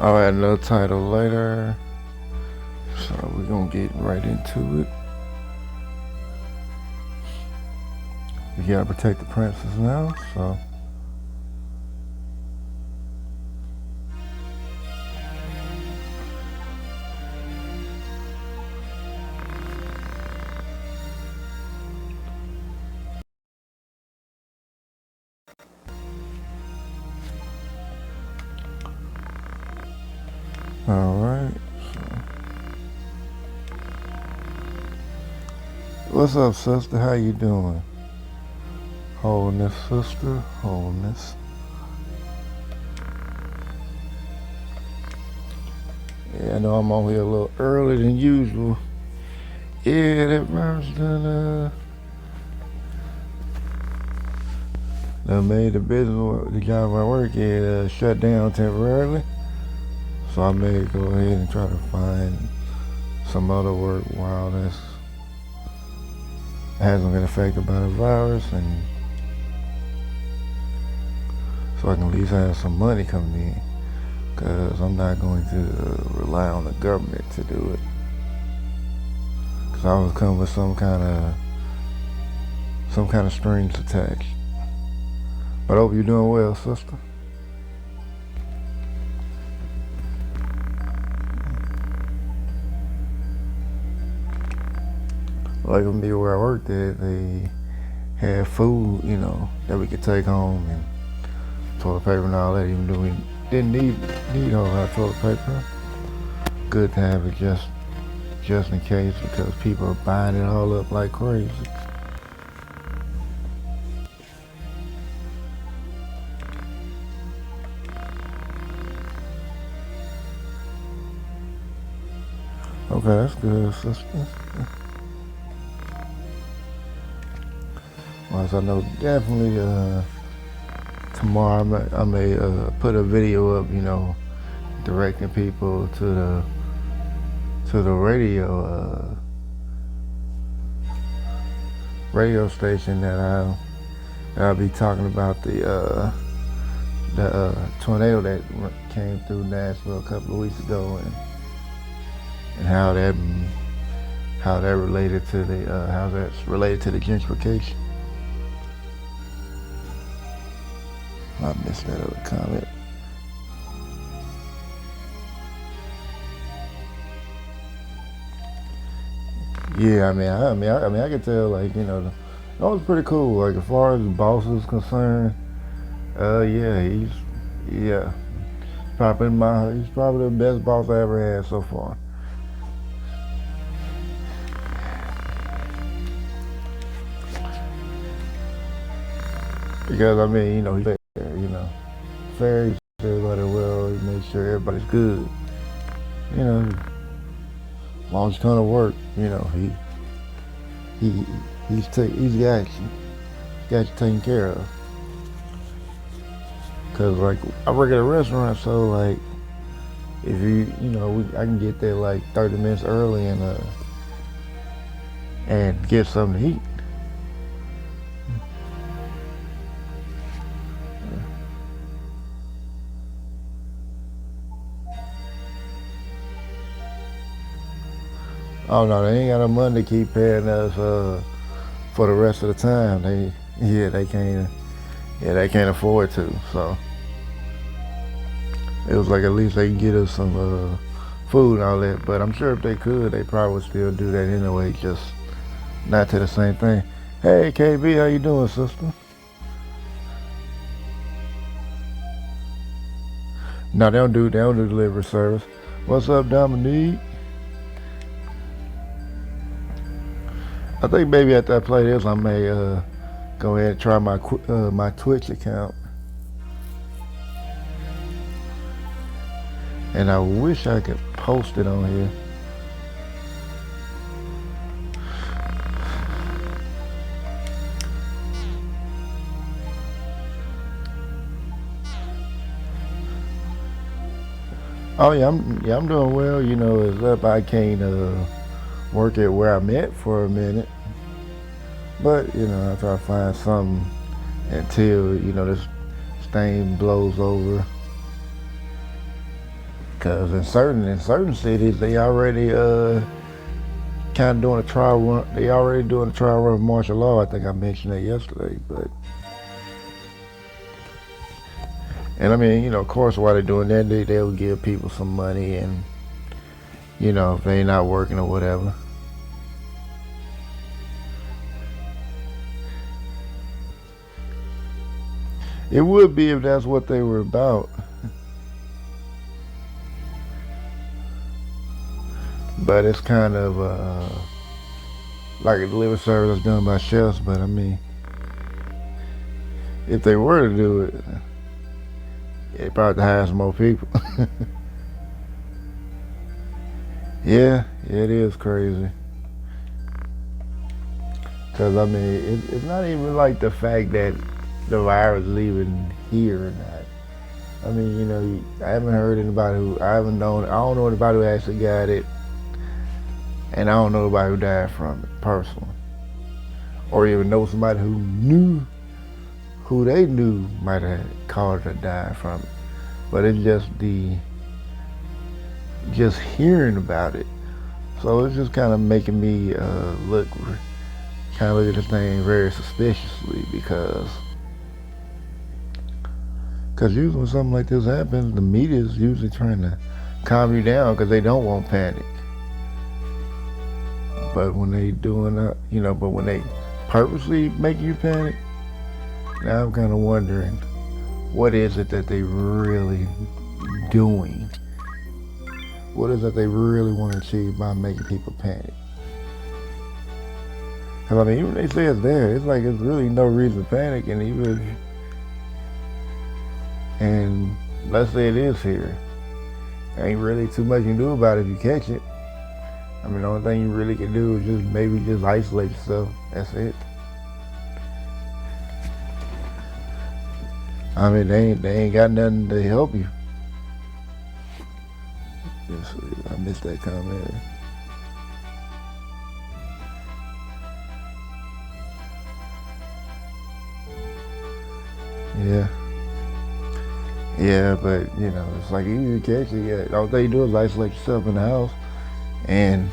I'll add another title later. So we're gonna get right into it. We gotta protect the princess now, so. Alright, so. What's up, sister? How you doing? Wholeness, sister. Wholeness. Yeah, I know I'm on here a little earlier than usual. Yeah, that virus done made the business, the job I work at, shut down temporarily. So I may go ahead and try to find some other work while this hasn't been affected by the virus, and so I can at least have some money coming in, because I'm not going to rely on the government to do it, because I was coming with some kind of strings attached. But I hope you're doing well, sister. Like with me where I worked at, they had food, that we could take home, and toilet paper and all that, even though we didn't need all our toilet paper. Good to have it just in case, because people are buying it all up like crazy. Okay, that's good, sister. Well, so I know definitely tomorrow I may put a video up, directing people to the radio station that I'll be talking about the tornado that came through Nashville a couple of weeks ago, and how that related to how that's related to the gentrification. I missed that other comment. Yeah, I can tell, like, that was pretty cool. Like, as far as the boss is concerned, he's probably the best boss I ever had so far. Because he's fair, fair. He treats everybody well. He makes sure everybody's good. As long as you come to work, he's got you taken care of. Cause like I work at a restaurant, so like if I can get there like 30 minutes early and get something to eat. Oh no, they ain't got no money to keep paying us for the rest of the time. They can't afford to. So it was like at least they can get us some food and all that. But I'm sure if they could, they probably would still do that anyway, just not to the same thing. Hey KB, how you doing, sister? No, they don't do delivery service. What's up, Dominique? I think maybe after I play this, I may go ahead and try my Twitch account. And I wish I could post it on here. Oh yeah, I'm doing well. It's up. I can't work at where I'm at for a minute, but I try to find something until this thing blows over. Cause in certain cities they already kind of doing a trial run. They already doing a trial run of martial law. I think I mentioned that yesterday. But and I mean, of course, while they're doing that, they'll give people some money, and if they're not working or whatever. It would be if that's what they were about. But it's kind of like a delivery service that's done by chefs. But I mean, if they were to do it, they probably hire some more people. Yeah, it is crazy. Cause I mean, it's not even like the fact that the virus is even here or not. I mean, I haven't heard anybody who I haven't known. I don't know anybody who actually got it, and I don't know anybody who died from it personally, or even know somebody who they knew might have caught it or died from it. But it's just hearing about it. So it's just kind of making me look at this thing very suspiciously because usually when something like this happens, the media is usually trying to calm you down because they don't want panic. But when they doing but when they purposely make you panic, now I'm kind of wondering what is it that they really doing? What is it they really want to achieve by making people panic? Because I mean, even they say it's there, it's like it's really no reason to panic, and let's say it is here, ain't really too much you can do about it if you catch it. I mean, the only thing you really can do is just isolate yourself. That's it. I mean, they ain't got nothing to help you. I missed that comment. Yeah. Yeah, but it's like even if you catch it, yeah, all thing you do is isolate yourself in the house, and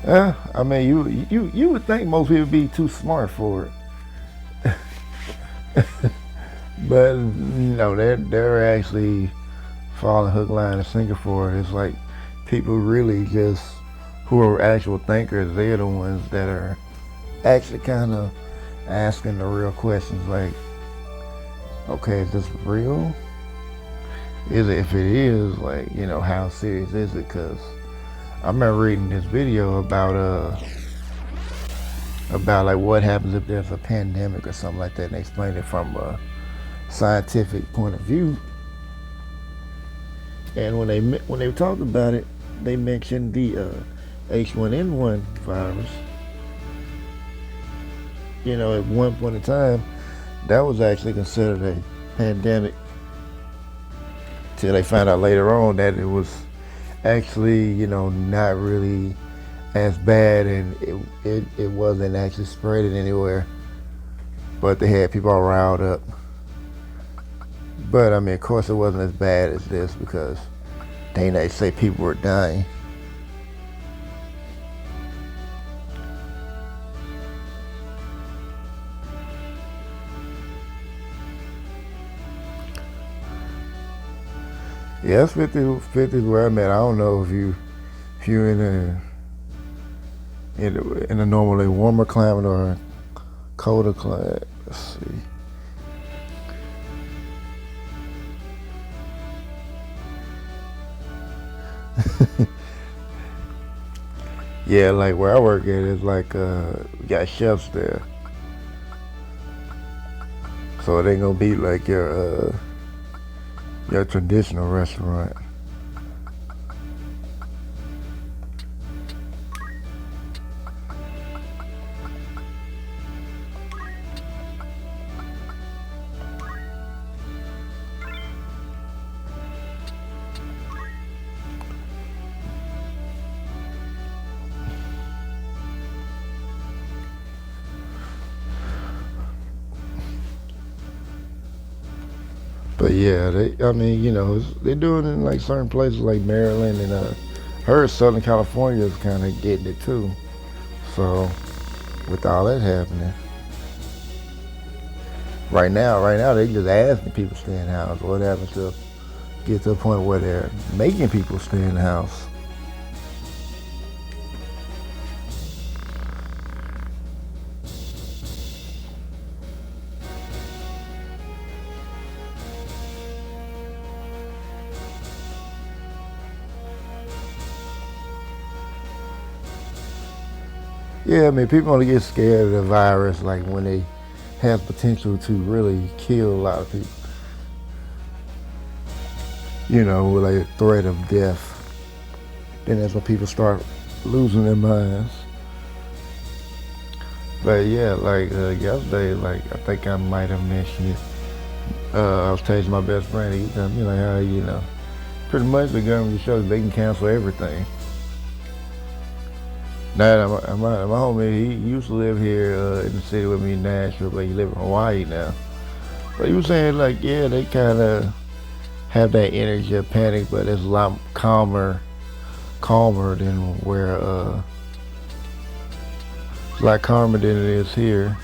yeah, I mean, you would think most people be too smart for it, but they're actually falling hook, line, and sinker for it. It's like people really just who are actual thinkers. They're the ones that are actually kind of asking the real questions, like, okay, is this real? Is it? If it is, like, how serious is it? Because I remember reading this video about like what happens if there's a pandemic or something like that, and they explained it from a scientific point of view. And when they talked about it, they mentioned the H1N1 virus. At one point in time, that was actually considered a pandemic. Till they found out later on that it was actually, not really as bad, and it wasn't actually spreading anywhere. But they had people all riled up. But I mean, of course, it wasn't as bad as this because they say people were dying. Yeah, it's 50 is where I'm at. I don't know if you're in a normally warmer climate or a colder climate. Let's see. Yeah, like where I work at is like we got chefs there, so it ain't gonna be like your traditional restaurant. But yeah, I mean, they're doing it in like certain places like Maryland and heard Southern California is kind of getting it too. So with all that happening, right now they just asking people to stay in the house. What happens to get to a point where they're making people stay in the house? Yeah, I mean, people only get scared of the virus like when they have potential to really kill a lot of people. With like a threat of death. Then that's when people start losing their minds. But yeah, like yesterday, like I think I might have mentioned it. I was texting my best friend. He told me like how pretty much the government shows they can cancel everything. Now my homie, he used to live here in the city with me in Nashville, but he live in Hawaii now. But he was saying like, yeah, they kind of have that energy of panic, but it's a lot calmer than where it's a lot calmer than it is here.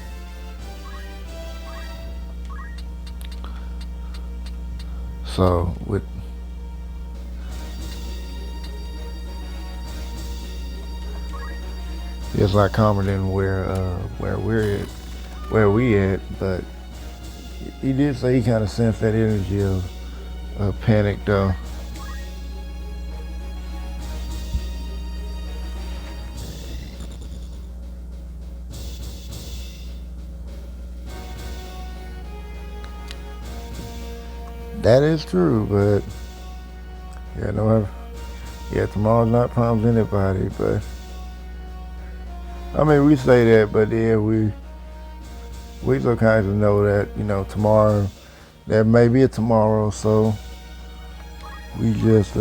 So with it's a lot calmer than where we at, but he did say he kind of sensed that energy of panic though. That is true, but yeah, no, tomorrow's not promised anybody, but I mean we say that, but yeah, we so kind of know that tomorrow there may be a tomorrow, so we just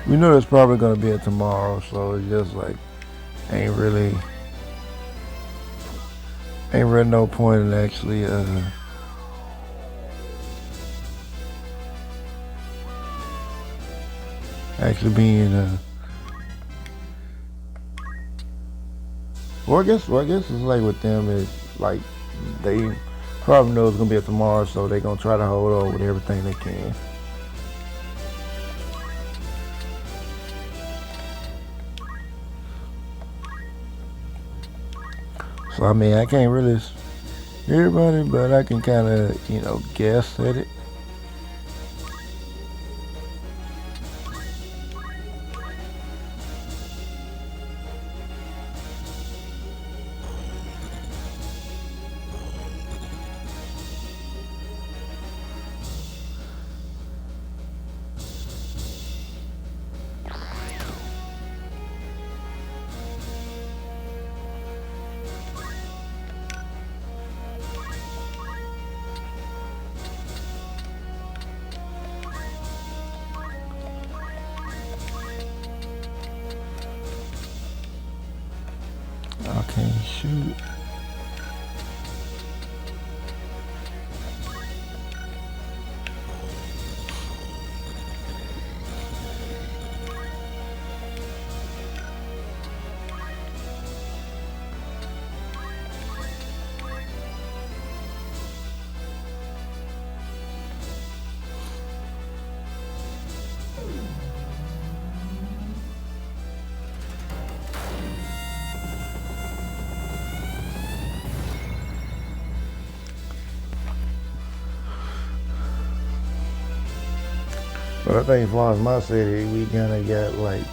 we know there's probably gonna be a tomorrow, so it's just like ain't really no point in actually being well I guess it's like with them is like they probably know it's gonna be a tomorrow, so they're gonna try to hold on with everything they can. So I mean I can't really hear about it, but I can kind of guess at it. Okay, shoot. But I think as far as my city, we kind of got like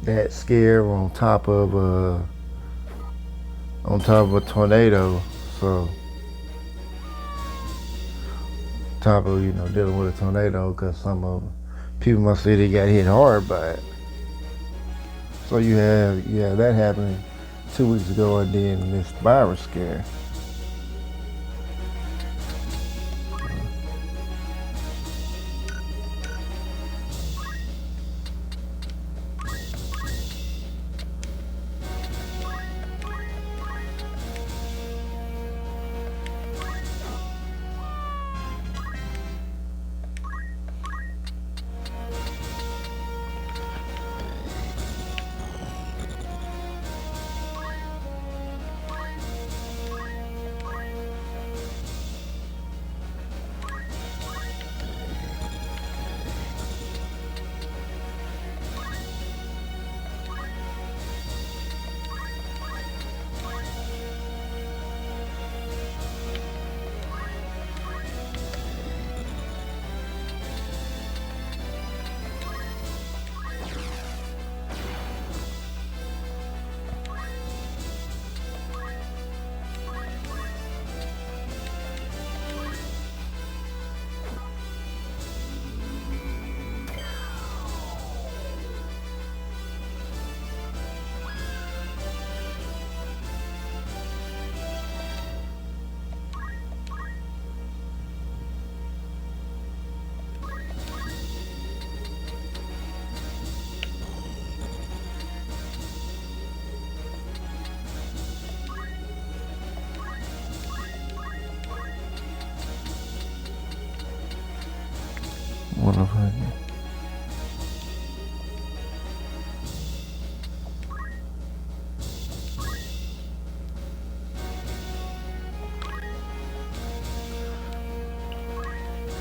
that scare on top of a tornado. So top of dealing with a tornado because some of people in my city got hit hard by it. So you have that happening 2 weeks ago, and then this virus scare.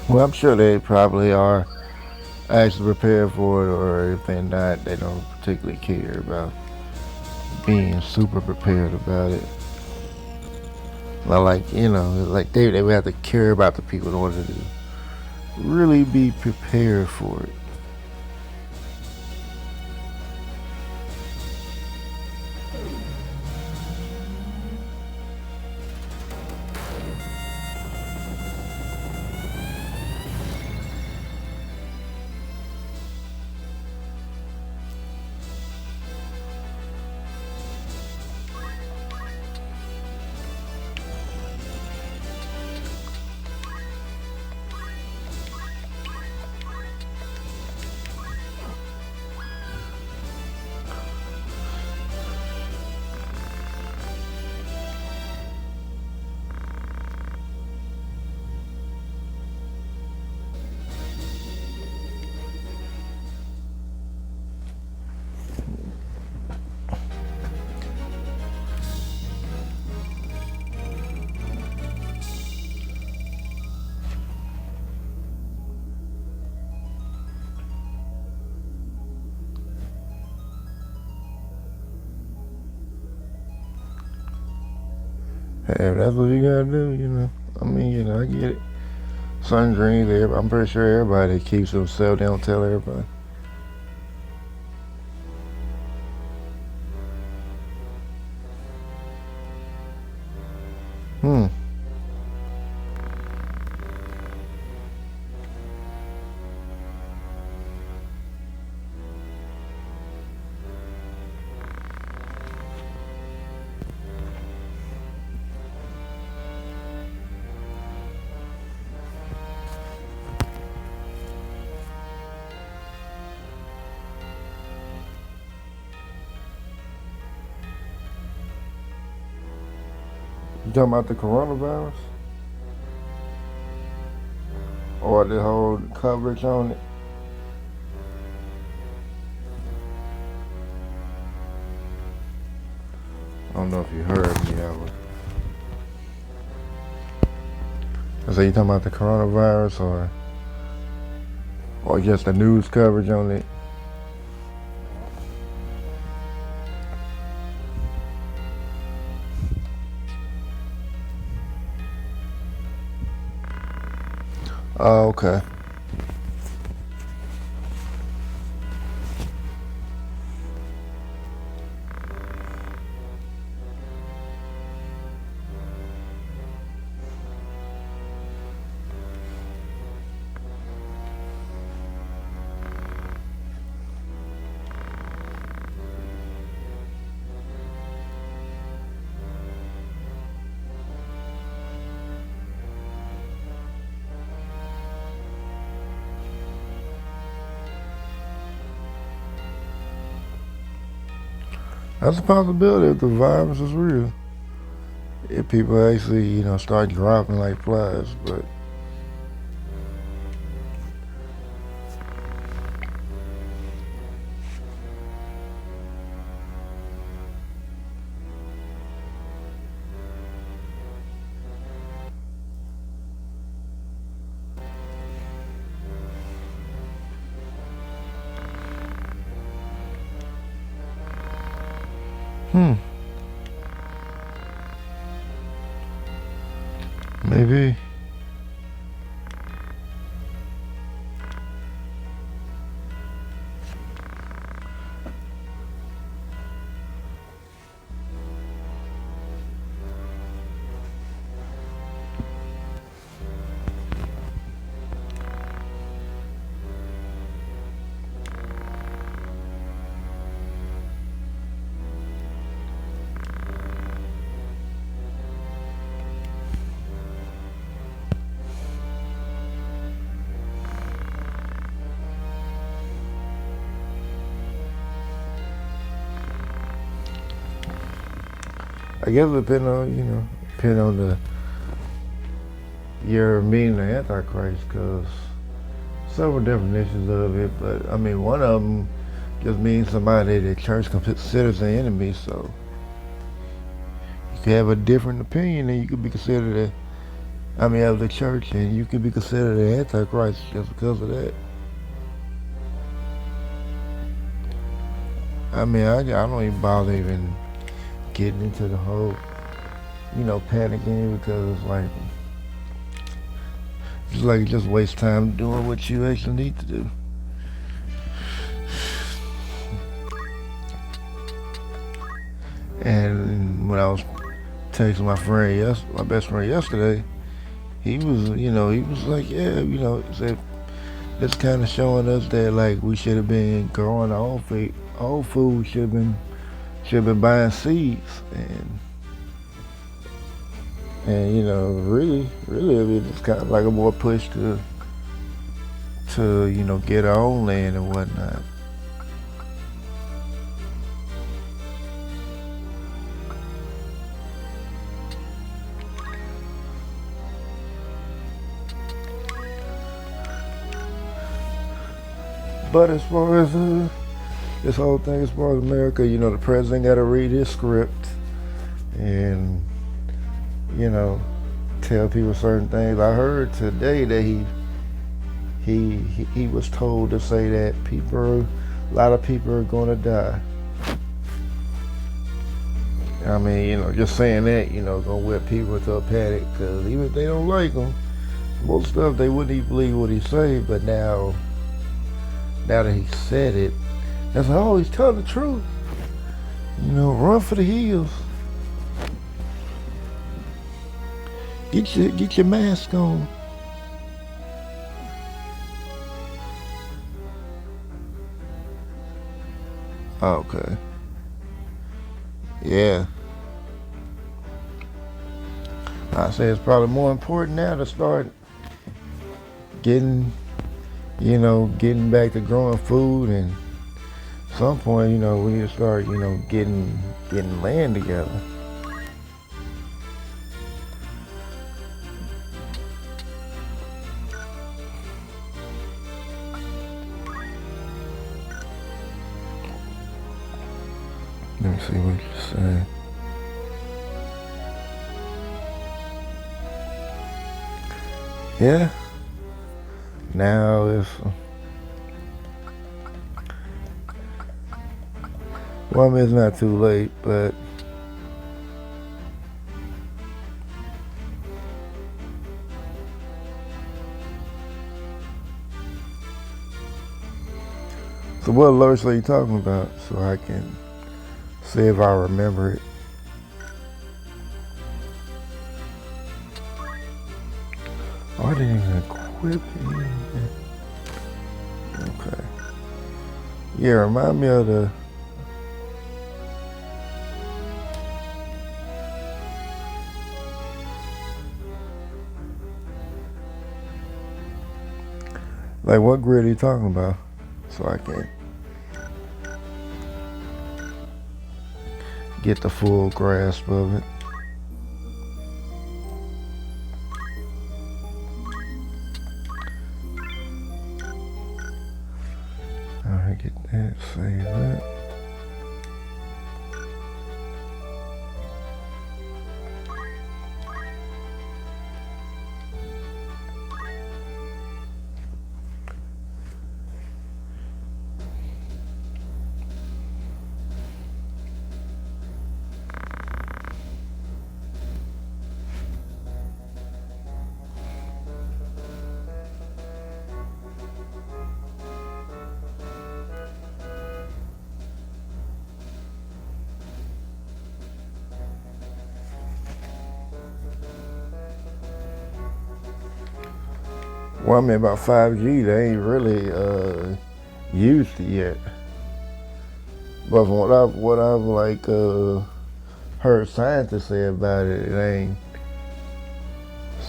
Well, I'm sure they probably are actually prepared for it, or if they're not, they don't particularly care about being super prepared about it. Not like, like they would have to care about the people in order to really be prepared for it. Hey, if that's what you gotta do. I mean, I get it. Sundreams, I'm pretty sure everybody keeps themselves, they don't tell everybody. Hmm. You talking about the coronavirus? Or the whole coverage on it? I don't know if you heard me. I say you talking about the coronavirus or just the news coverage on it? Oh, okay. That's a possibility if the virus is real. If people actually, start dropping like flies. But, maybe. I guess depend on the your meaning of Antichrist, because several definitions of it, but I mean, one of them just means somebody the church considers an enemy. So you could have a different opinion, and you could be considered I mean, of the church, and you could be considered an antichrist just because of that. I mean, I don't even bother even getting into the whole, panicking because it's like it just waste time doing what you actually need to do. And when I was texting my best friend yesterday, he was like, yeah, he said it's kind of showing us that like we should have been growing our own food, should have been buying seeds, and really, I mean, it's kind of like a more push to get our own land and whatnot. But as far as this whole thing, as far as America, the president got to read his script and you know tell people certain things. I heard today that he was told to say that a lot of people are going to die. I mean, just saying that, gonna whip people to a panic because even if they don't like him, most stuff they wouldn't even believe what he said. But now that he said it, that's like, oh, he's telling the truth. Run for the hills. Get your mask on. Okay. Yeah. I say it's probably more important now to start getting, getting back to growing food, and at some point, we need to start, getting land together. Let me see what you say. Yeah. Now it's well, I mean, it's not too late, but so what alerts are you talking about so I can see if I remember it? Oh, I didn't even equip it. Okay. Yeah, remind me of the. Like, what grid are you talking about? So I can get the full grasp of it. Alright, get that, save that. Well, I mean, about 5G, they ain't really used it yet. But from what I've like heard scientists say about it, it ain't.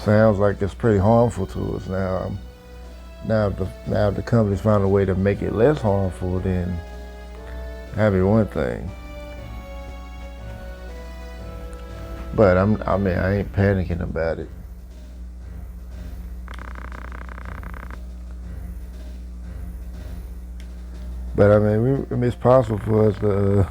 Sounds like it's pretty harmful to us now. Now, if the companies found a way to make it less harmful, then that'd be one thing. But I mean, I ain't panicking about it. But I mean, it's possible for us to.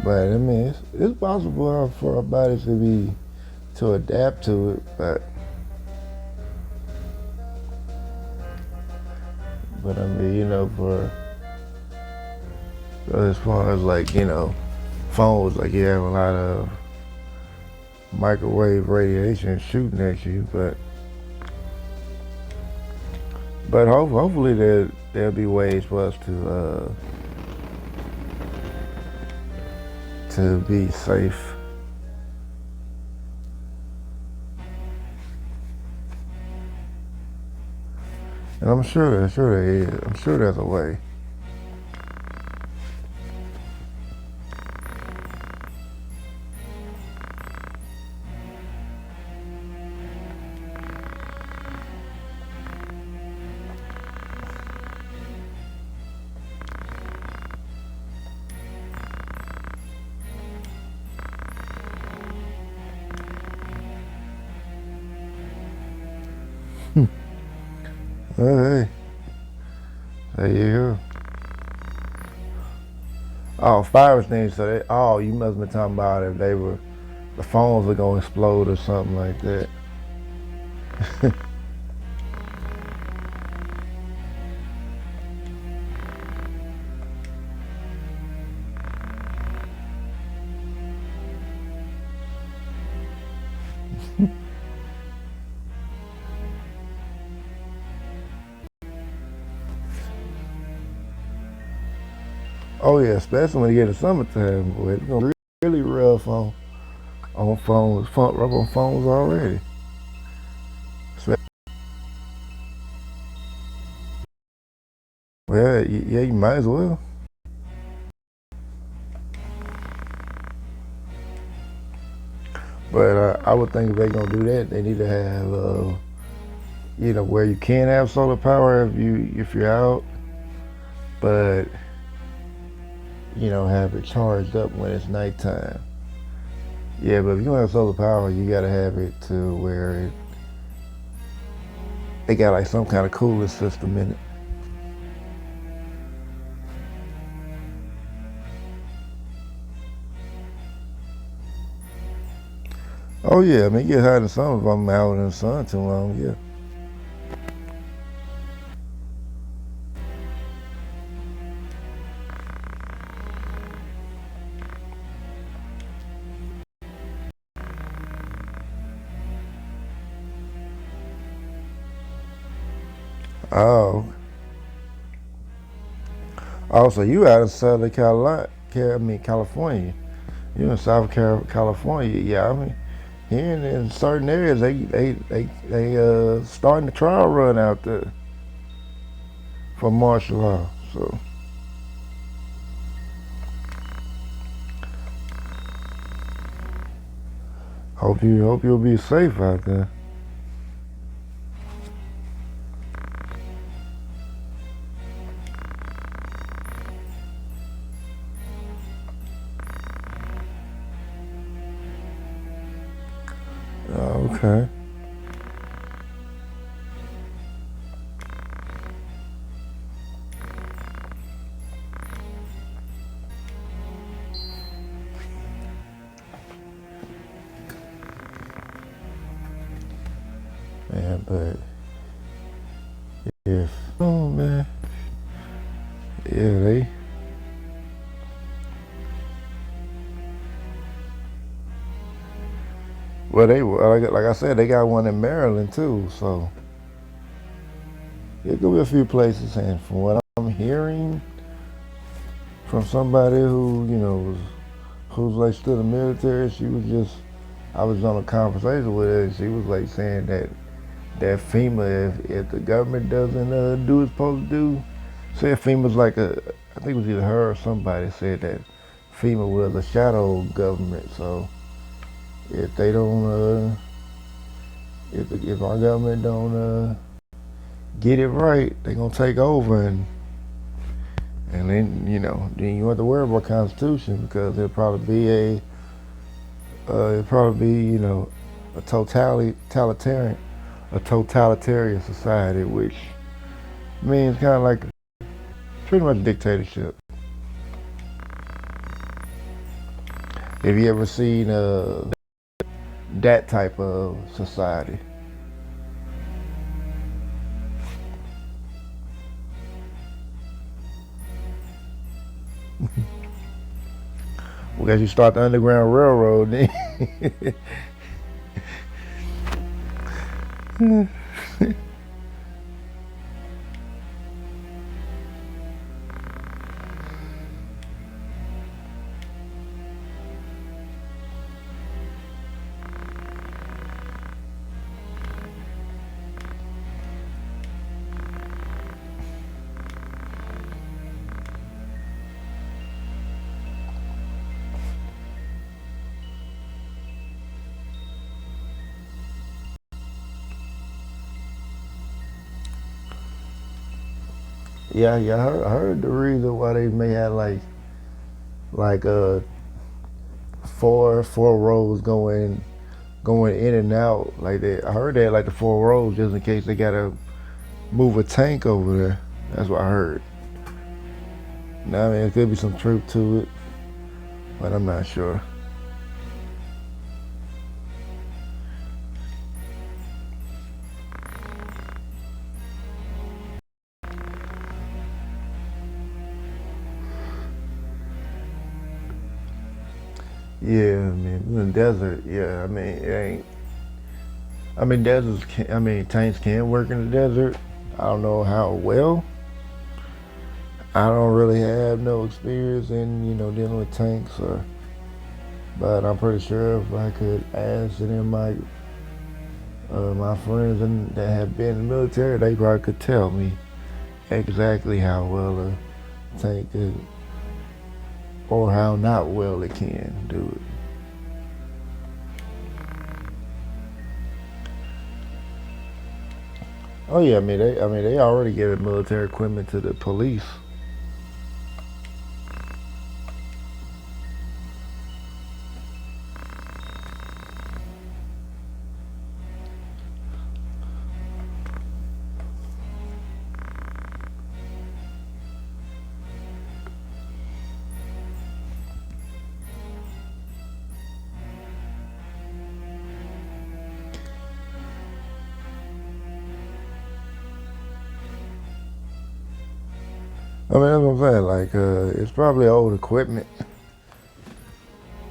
But I mean, it's possible for our bodies to adapt to it. But I mean, for as far as like phones, like you have a lot of microwave radiation shooting at you, but hopefully there'll be ways for us to be safe. And I'm sure there is. I'm sure there's a way. Hey, there you go. Oh, fire extinguishers. You must have been talking about if the phones were gonna explode or something like that. Oh yeah, especially when you get to summertime, boy, it's gonna be really rough on phones, rough on phones already. Well, yeah, you might as well. But I would think if they're gonna do that, they need to have, where you can have solar power if you're out, but have it charged up when it's nighttime. Yeah, but if you don't have solar power, you gotta have it to where it got like some kind of cooling system in it. Oh yeah, I mean, it get hot in the summer if I'm out in the sun too long. Yeah. Oh, also you out of Southern Carolina, California. You in California. Yeah, I mean, here in certain areas they starting the trial run out there for martial law. So hope you'll be safe out there. Okay. Man, but if oh man, yeah they like I said they got one in Maryland too. So it could be a few places, and from what I'm hearing from somebody who who's like still in the military, I was on a conversation with her, and she was like saying that FEMA, if the government doesn't do what it's supposed to do, said FEMA's like I think it was either her or somebody said that FEMA was a shadow government. So if they don't, if our government don't get it right, they gonna take over, and then then you have to worry about Constitution because it'll probably be a totalitarian society, which means kind of like pretty much dictatorship. Have you ever seen that type of society? Well, as you start the Underground Railroad, then yeah, I heard the reason why they may have like four roads going in and out. Like I heard they had like the four roads just in case they gotta move a tank over there. That's what I heard. Now, I mean, there could be some truth to it, but I'm not sure. Yeah, I mean, in the desert, yeah, I mean, it ain't. I mean, I mean, tanks can work in the desert. I don't know how well. I don't really have no experience in, dealing with tanks, but I'm pretty sure if I could ask any of my friends that have been in the military, they probably could tell me exactly how well a tank could, or how not well it can do it. Oh yeah, I mean they already gave military equipment to the police. I mean that's what I'm saying. Like it's probably old equipment,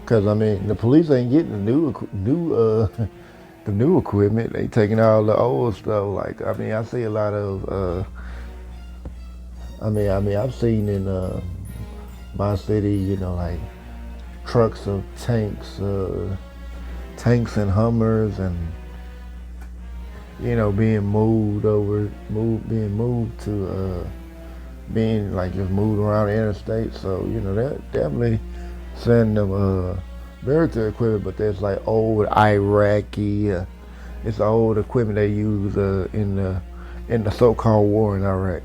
because I mean the police ain't getting the the new equipment. They taking all the old stuff. Like I mean I see a lot of I mean I've seen in my city, like trucks of tanks and Hummers, and being moved to being like just moved around the interstate. So that definitely send them military equipment, but there's like old Iraqi. It's old equipment they use in the so-called war in Iraq.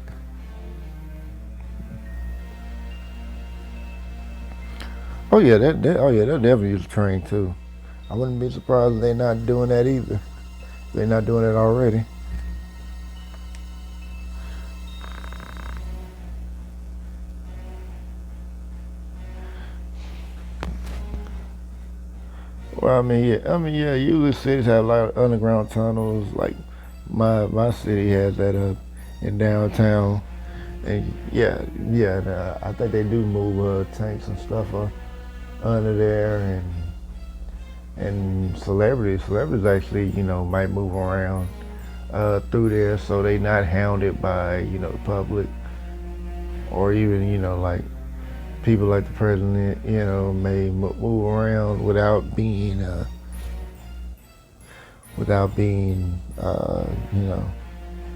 Oh yeah, they'll definitely use a train too. I wouldn't be surprised if they're not doing that either. They're not doing it already. Well, I mean, yeah. Usually cities have a lot of underground tunnels. Like my city has that up in downtown, and yeah. I think they do move tanks and stuff under there, and celebrities actually might move around through there, so they not hounded by the public, or even like people like the president, may move around without being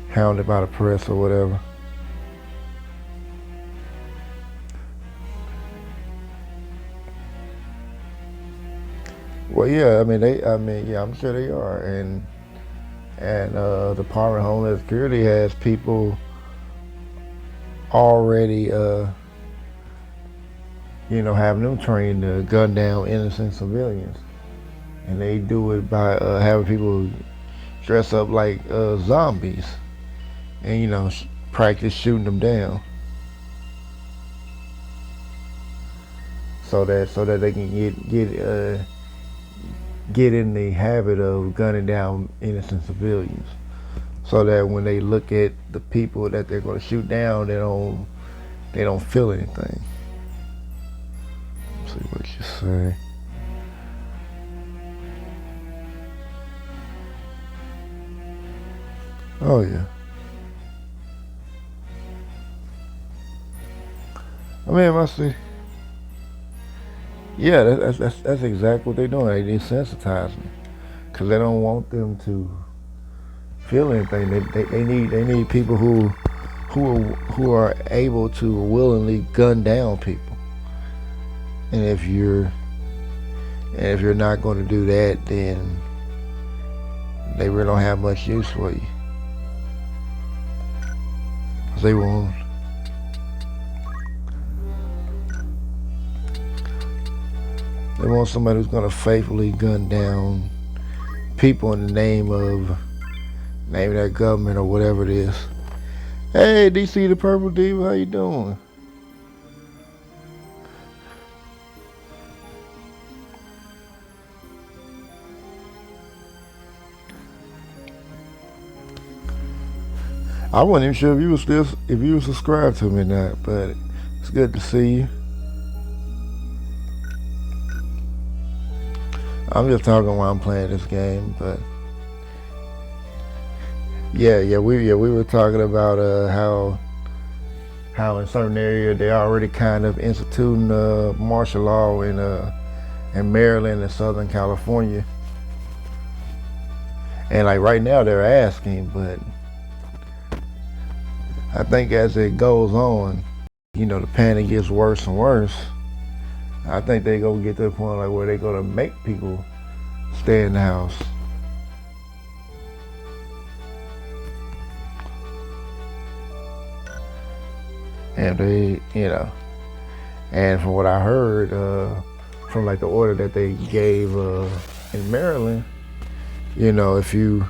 hounded by the press or whatever. Well, yeah, yeah, I'm sure they are, and Department of Homeland Security has people already, having them trained to gun down innocent civilians, and they do it by having people dress up like zombies, and practice shooting them down. so that they can get in the habit of gunning down innocent civilians, so that when they look at the people that they're going to shoot down, they don't feel anything. Let's see what you say. Oh yeah. I mean, I see. Yeah, that's exactly what they're doing. They desensitize them because they don't want them to feel anything. They need people who are able to willingly gun down people. And if you're not going to do that, then they really don't have much use for you. 'Cause they want somebody who's going to faithfully gun down people in the name of their government or whatever it is. Hey, DC the Purple Diva, how you doing? I wasn't even sure if you were subscribed to me or not, but it's good to see you. I'm just talking while I'm playing this game, but we were talking about how in certain areas they already kind of instituting martial law in Maryland and Southern California, and like right now they're asking, but I think as it goes on, the panic gets worse and worse. I think they gonna get to the point like where they gonna make people stay in the house. And and from what I heard, from like the order that they gave in Maryland, if you,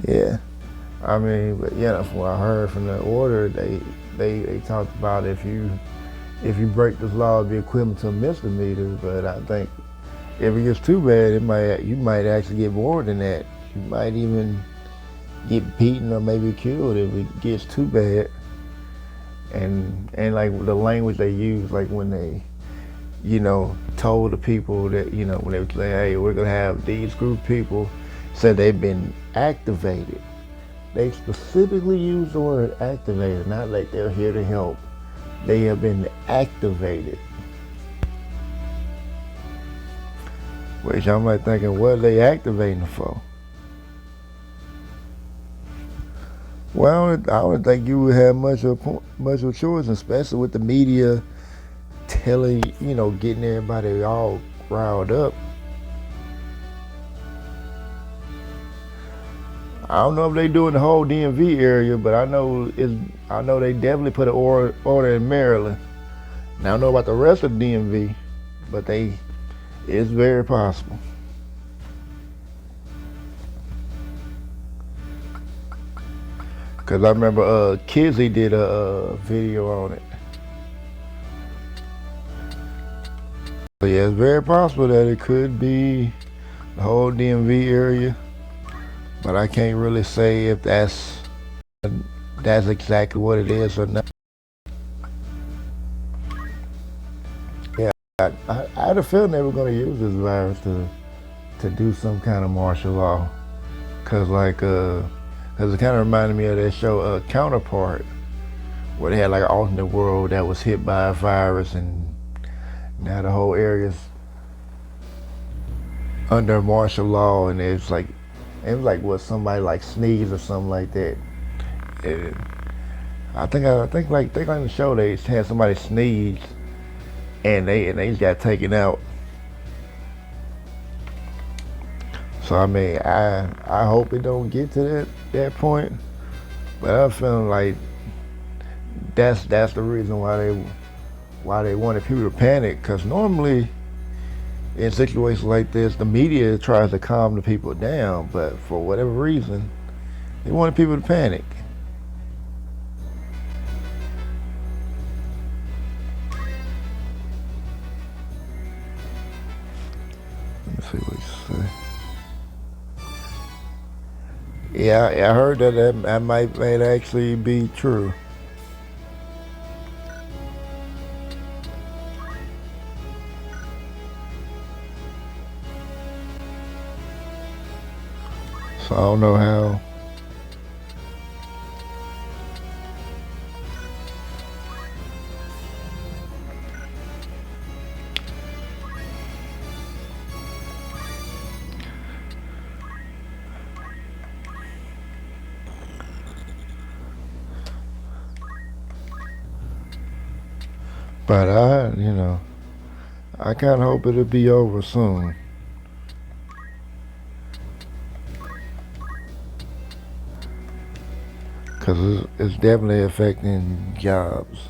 yeah, I mean, but from what I heard from the order, they talked about if you break this law, it'd be equivalent to a misdemeanor. But I think if it gets too bad, you might actually get more than that. You might even get beaten or maybe killed if it gets too bad. And like the language they use, like when they, told the people that, when they would say, hey, we're gonna have these group of people, said they've been activated. They specifically use the word activated, not like they're here to help. They have been activated. Which I'm like thinking, what are they activating for? Well, I don't think you would have much of a choice, especially with the media telling, getting everybody all riled up. I don't know if they do in the whole DMV area, but I know they definitely put an order in Maryland. Now I don't know about the rest of the DMV, but it's very possible. Cause I remember Kizzy did a video on it. So yeah, it's very possible that it could be the whole DMV area, but I can't really say if that's exactly what it is or not. Yeah, I had a feeling they were going to use this virus to do some kind of martial law, cause it kind of reminded me of that show Counterpart, where they had like an alternate world that was hit by a virus, and now the whole area's under martial law, and it was like what, somebody like sneezed or something like that. And I think like they on the show they had somebody sneeze, and they just got taken out. So I mean, I hope it don't get to that point, but I'm feeling like that's the reason why they wanted people to panic. Cause normally, in situations like this, the media tries to calm the people down, but for whatever reason, they wanted people to panic. Let me see what you say. Yeah, I heard that might actually be true. So I don't know how. But I kind of hope it'll be over soon. Because it's definitely affecting jobs.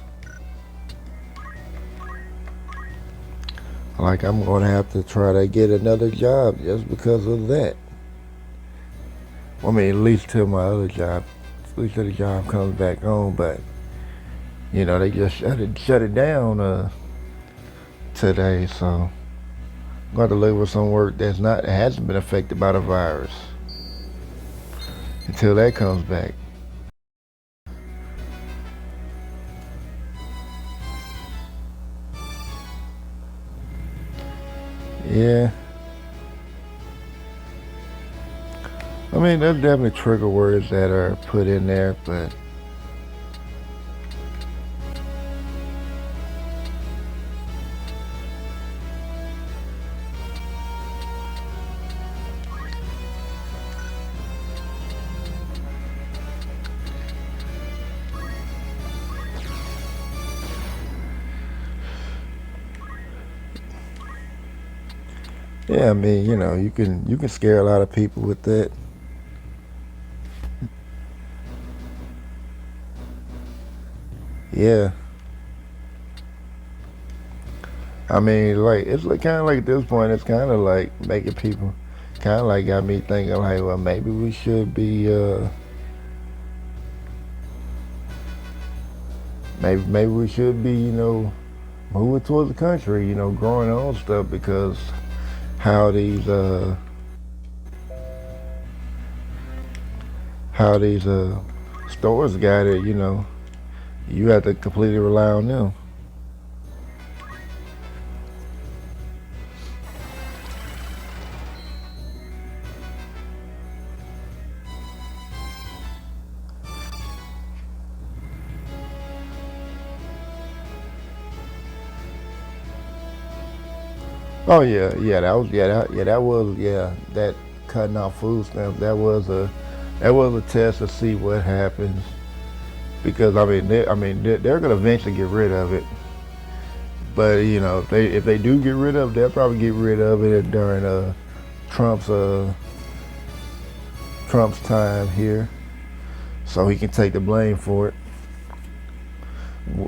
Like, I'm going to have to try to get another job just because of that. I mean, at least till my other job, at least till the job comes back on. But, they just shut it down today. So I'm going to look for some work that hasn't been affected by the virus until that comes back. Yeah. I mean, there's definitely trigger words that are put in there, but yeah, I mean, you can scare a lot of people with that. Yeah. I mean, like it's like kind of like at this point, it's kind of like making people kind of like got me thinking like, well, maybe we should be, maybe we should be, moving towards the country, growing our own stuff because how these uh how these stores got it, you have to completely rely on them. Oh yeah, that cutting off food stamps. That was a test to see what happens because they're gonna eventually get rid of it. But if they do get rid of it, they'll probably get rid of it during Trump's uh Trump's time here, so he can take the blame for it.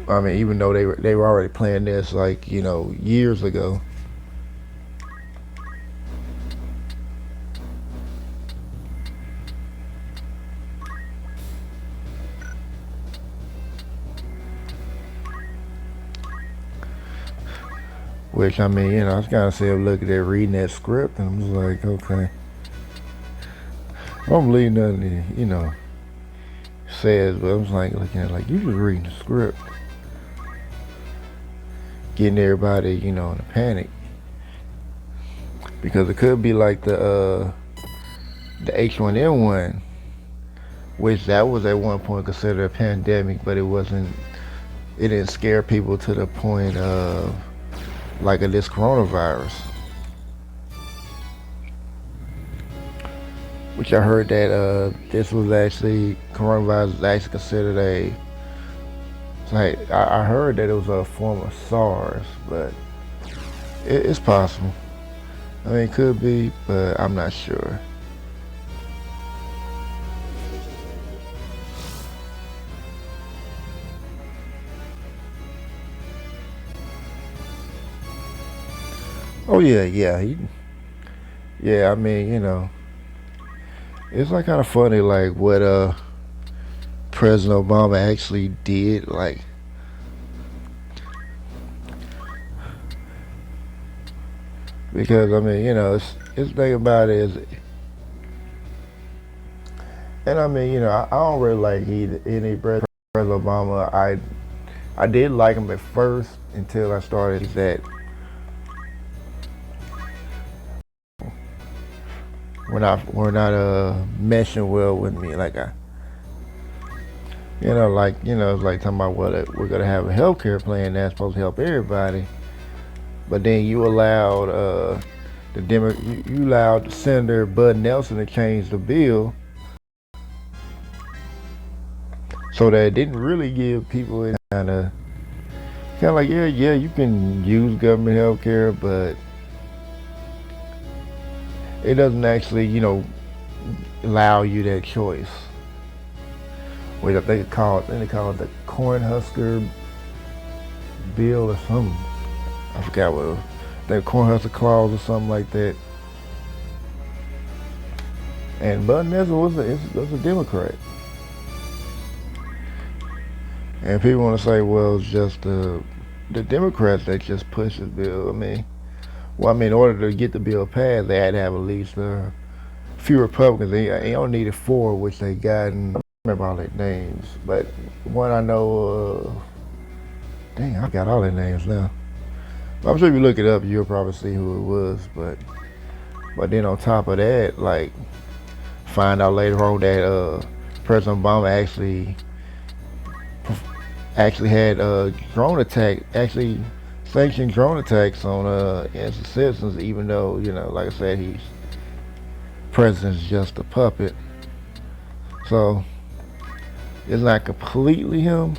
I mean, even though they were already planning this like years ago. Which I mean, I was kind of saying, look at that, reading that script, and I'm just like, okay, I don't believe nothing says, but I'm just like looking at it like you just reading the script, getting everybody in a panic because it could be like the H1N1, which that was at one point considered a pandemic, but it wasn't. It didn't scare people to the point of like of this coronavirus. Which I heard that this was actually coronavirus was actually considered a. It's like I heard that it was a form of SARS, but it's possible. I mean, it could be, but I'm not sure. Oh yeah, yeah, yeah. I mean, it's like kind of funny, like what President Obama actually did, like because I mean, it's the thing about it is, and I mean, I don't really like any President Obama. I did like him at first until I started that we're not meshing well with me. Like it's like talking about we're gonna have a healthcare plan that's supposed to help everybody, but then you allowed you allowed Senator Bud Nelson to change the bill so that it didn't really give people any kind of like yeah you can use government healthcare, but it doesn't actually allow you that choice. Which I think they call it the Cornhusker bill or something. I forgot what it was. The Cornhusker clause or something like that. And Bud Nelson was a Democrat. And people want to say, well, it's just the Democrats that just push the bill. In order to get the bill passed, they had to have at least a few Republicans. They only needed four, which they got. And I don't remember all their names, but one I know. Dang, I got all their names now. I'm sure if you look it up, you'll probably see who it was. But then on top of that, like find out later on that President Obama actually had drone attack, actually sanctioned drone attacks on innocent citizens, even though like I said, he's president's just a puppet. So it's not completely him.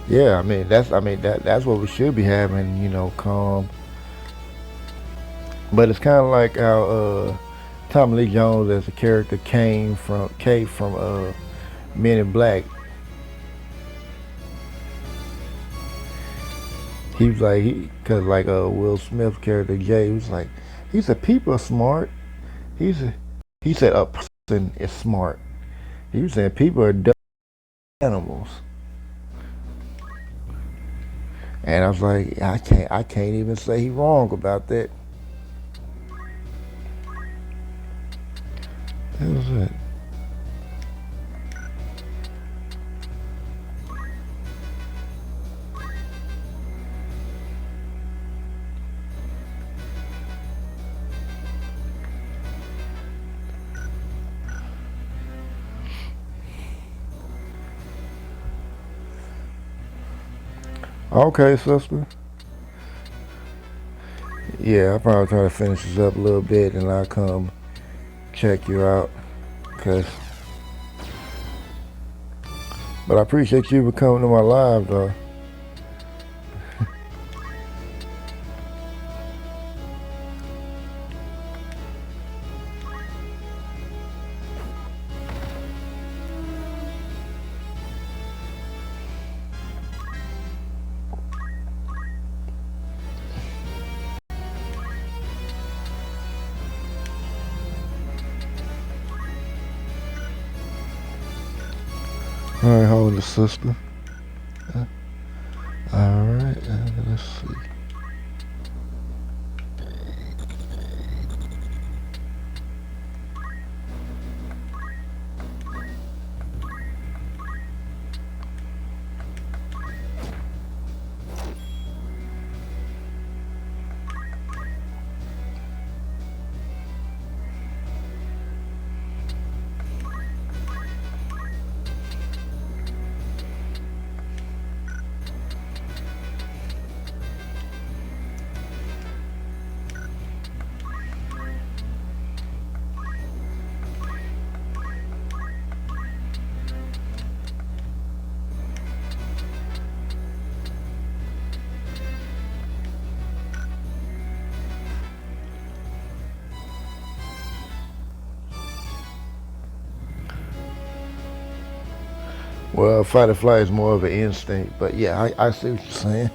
Yeah, that's what we should be having, calm. But it's kind of like how Tommy Lee Jones as a character came from Men in Black. He was like cause like Will Smith's character Jay, he said people are smart. He said he said a person is smart. He was saying people are dumb animals. And I was like, I can't even say he wrong about that. That was it. Okay, sister. Yeah, I'll probably try to finish this up a little bit and I'll come check you out. Cause, but I appreciate you for coming to my live though. All right, hold the sister. All right, let's see. Well, fight or flight is more of an instinct, but yeah, I see what you're saying.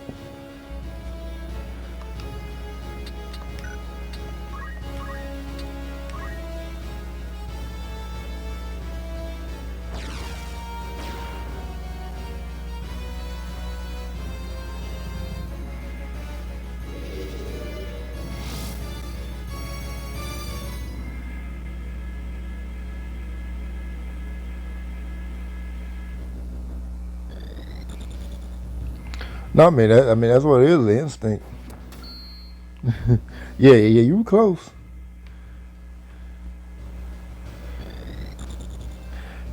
No, I mean that's what it is, the instinct. Yeah, you were close.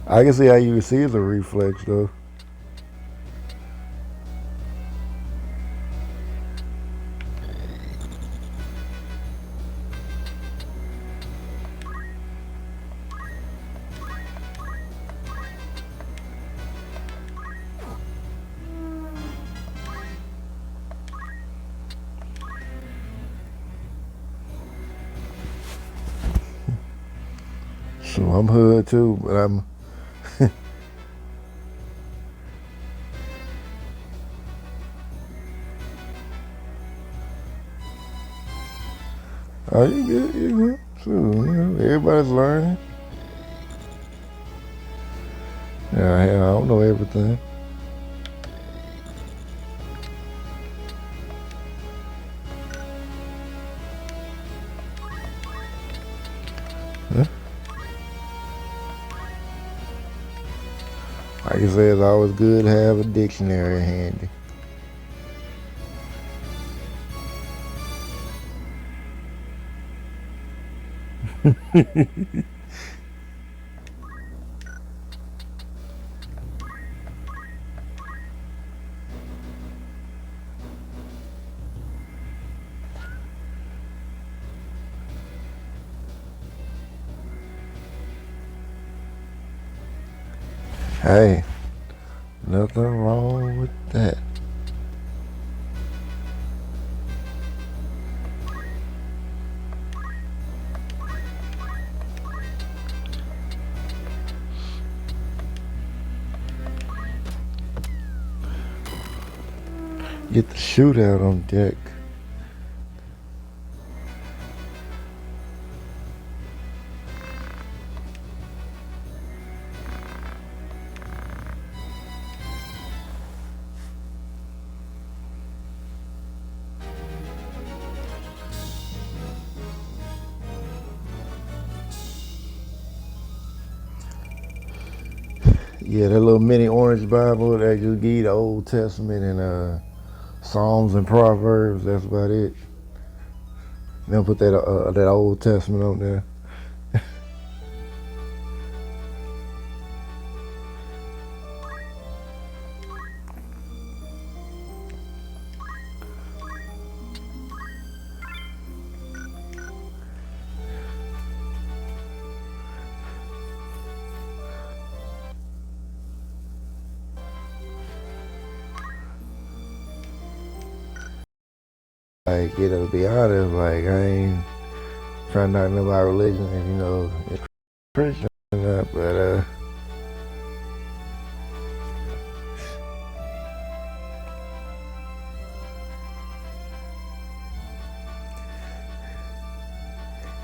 I can see how you would see it's a reflex though. So I'm hood too, but I'm. Oh, you good? You good? So, everybody's learning. Yeah, I don't know everything. Huh? Like I said, it's always good to have a dictionary handy. Hey, nothing wrong with that. Get the shootout on deck. Yeah, that little mini orange Bible that just give you the Old Testament and Psalms and Proverbs. That's about it. They'll put that Old Testament on there. Like, to be honest, like I ain't trying not to know about religion, if it's Christian or not, but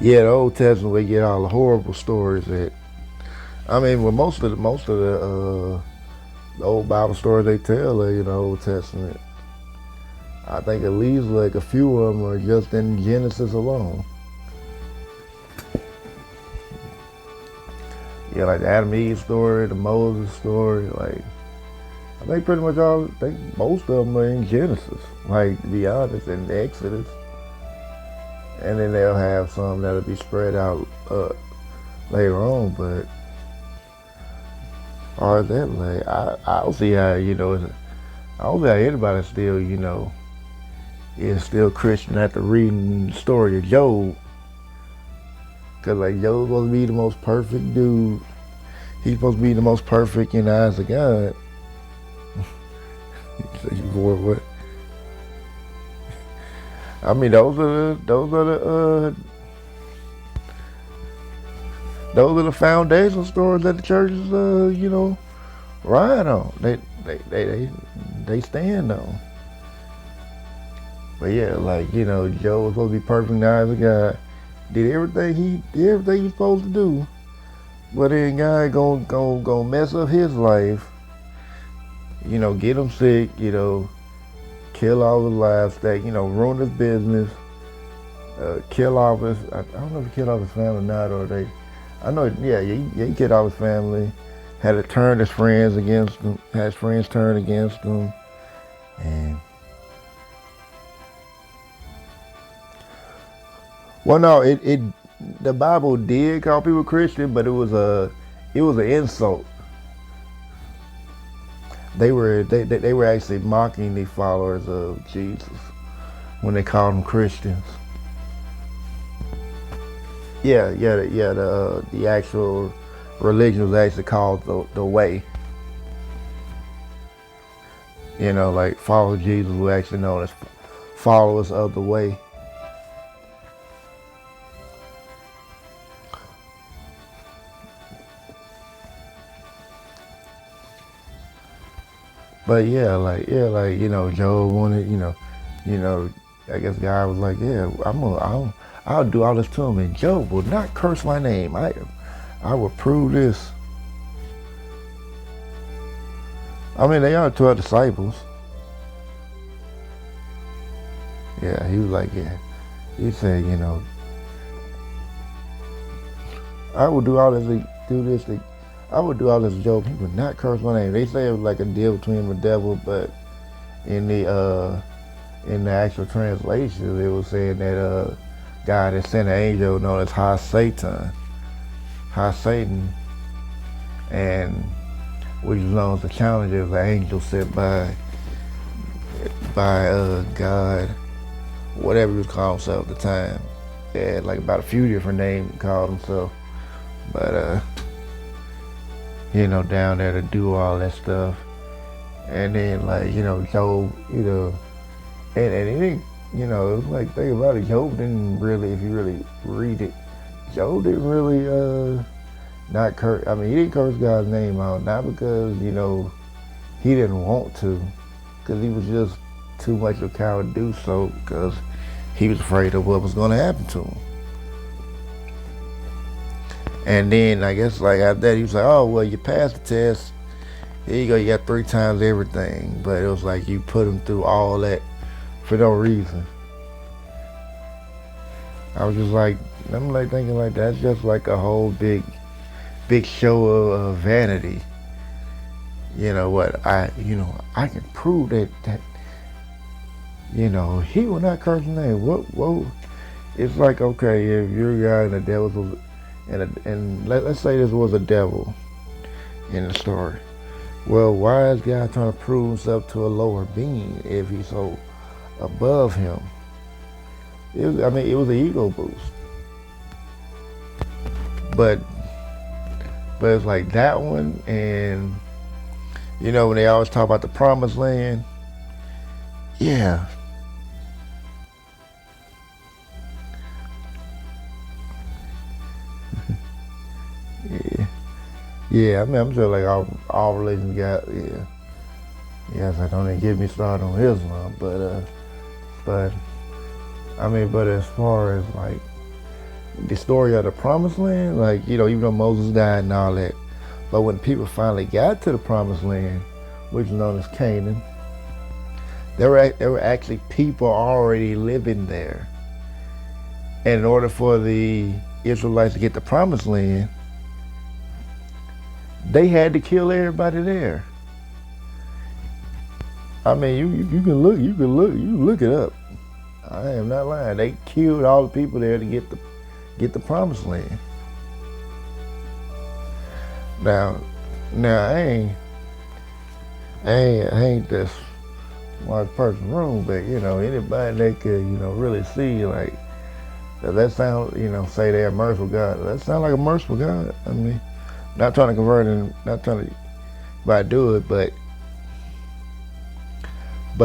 yeah, the Old Testament we get all the horrible stories that I mean, well, the old Bible stories they tell in the Old Testament, I think at least like a few of them are just in Genesis alone. Yeah, like the Adam and Eve story, the Moses story, like I think pretty much I think most of them are in Genesis. Like to be honest, in Exodus, and then they'll have some that'll be spread out later on. But or that like I don't see how I don't see how anybody still is still Christian after reading the story of Job. Cause like Job's supposed to be the most perfect dude. He's supposed to be the most perfect in the eyes of God. So you boy, what? I mean, those are the foundational stories that the churches, ride on. They stand on. But yeah, like, Job was supposed to be perfect in the eyes of God. Did everything he's supposed to do. But then God gonna mess up his life, get him sick, kill all his livestock, ruin his business, kill off I don't know if he killed off his family or not, or I know, he killed off his family, had to turn his friends against him, had his friends turn against him, and, well, no, the Bible did call people Christian, but it was an insult. They were actually mocking the followers of Jesus when they called them Christians. The actual religion was actually called the Way. Like follow Jesus were actually known as followers of the Way. But Job wanted, I guess God was like, yeah, I'll do all this to him, and Job will not curse my name. I will prove this. I mean, they are 12 disciples. Yeah, he was like, yeah. He said, I will do all this, do this. I would do all this Job. He would not curse my name. They say it was like a deal between the devil, but in the actual translation, it was saying that God had sent an angel known as High Satan, and which is known as the challenger of the angel sent by God, whatever he was calling himself at the time. He had like about a few different names he called himself, but down there to do all that stuff. And then Job, and it didn't, it was like, think about it, Job didn't really, if you really read it, Job didn't really not curse. I mean, he didn't curse God's name out, not because, he didn't want to, because he was just too much of a coward to do so, because he was afraid of what was going to happen to him. And then I guess like after that, he was like, oh, well, you passed the test. Here you go, you got 3 times everything. But it was like you put him through all that for no reason. I was just like, I'm like thinking like that's just like a whole big show of vanity. You know what? I can prove that he will not curse his name. What? It's like, okay, if you're a guy and the devil's and let's say this was a devil in the story. Well, why is God trying to prove himself to a lower being if he's so above him? It was an ego boost. But it's like that one, and when they always talk about the promised land, yeah. Yeah, I mean, I'm sure like all religions got, Yes, I don't even get me started on Islam, but as far as like the story of the promised land, like, even though Moses died and all that, but when people finally got to the promised land, which is known as Canaan, there were actually people already living there. And in order for the Israelites to get the promised land, they had to kill everybody there. I mean, you can look it up. I am not lying. They killed all the people there to get the promised land. Now I ain't this smart person in the room, but anybody that could really see, like, does that sound, say they're a merciful God? Does that sound like a merciful God? I mean, not trying to convert him, not trying to do it, but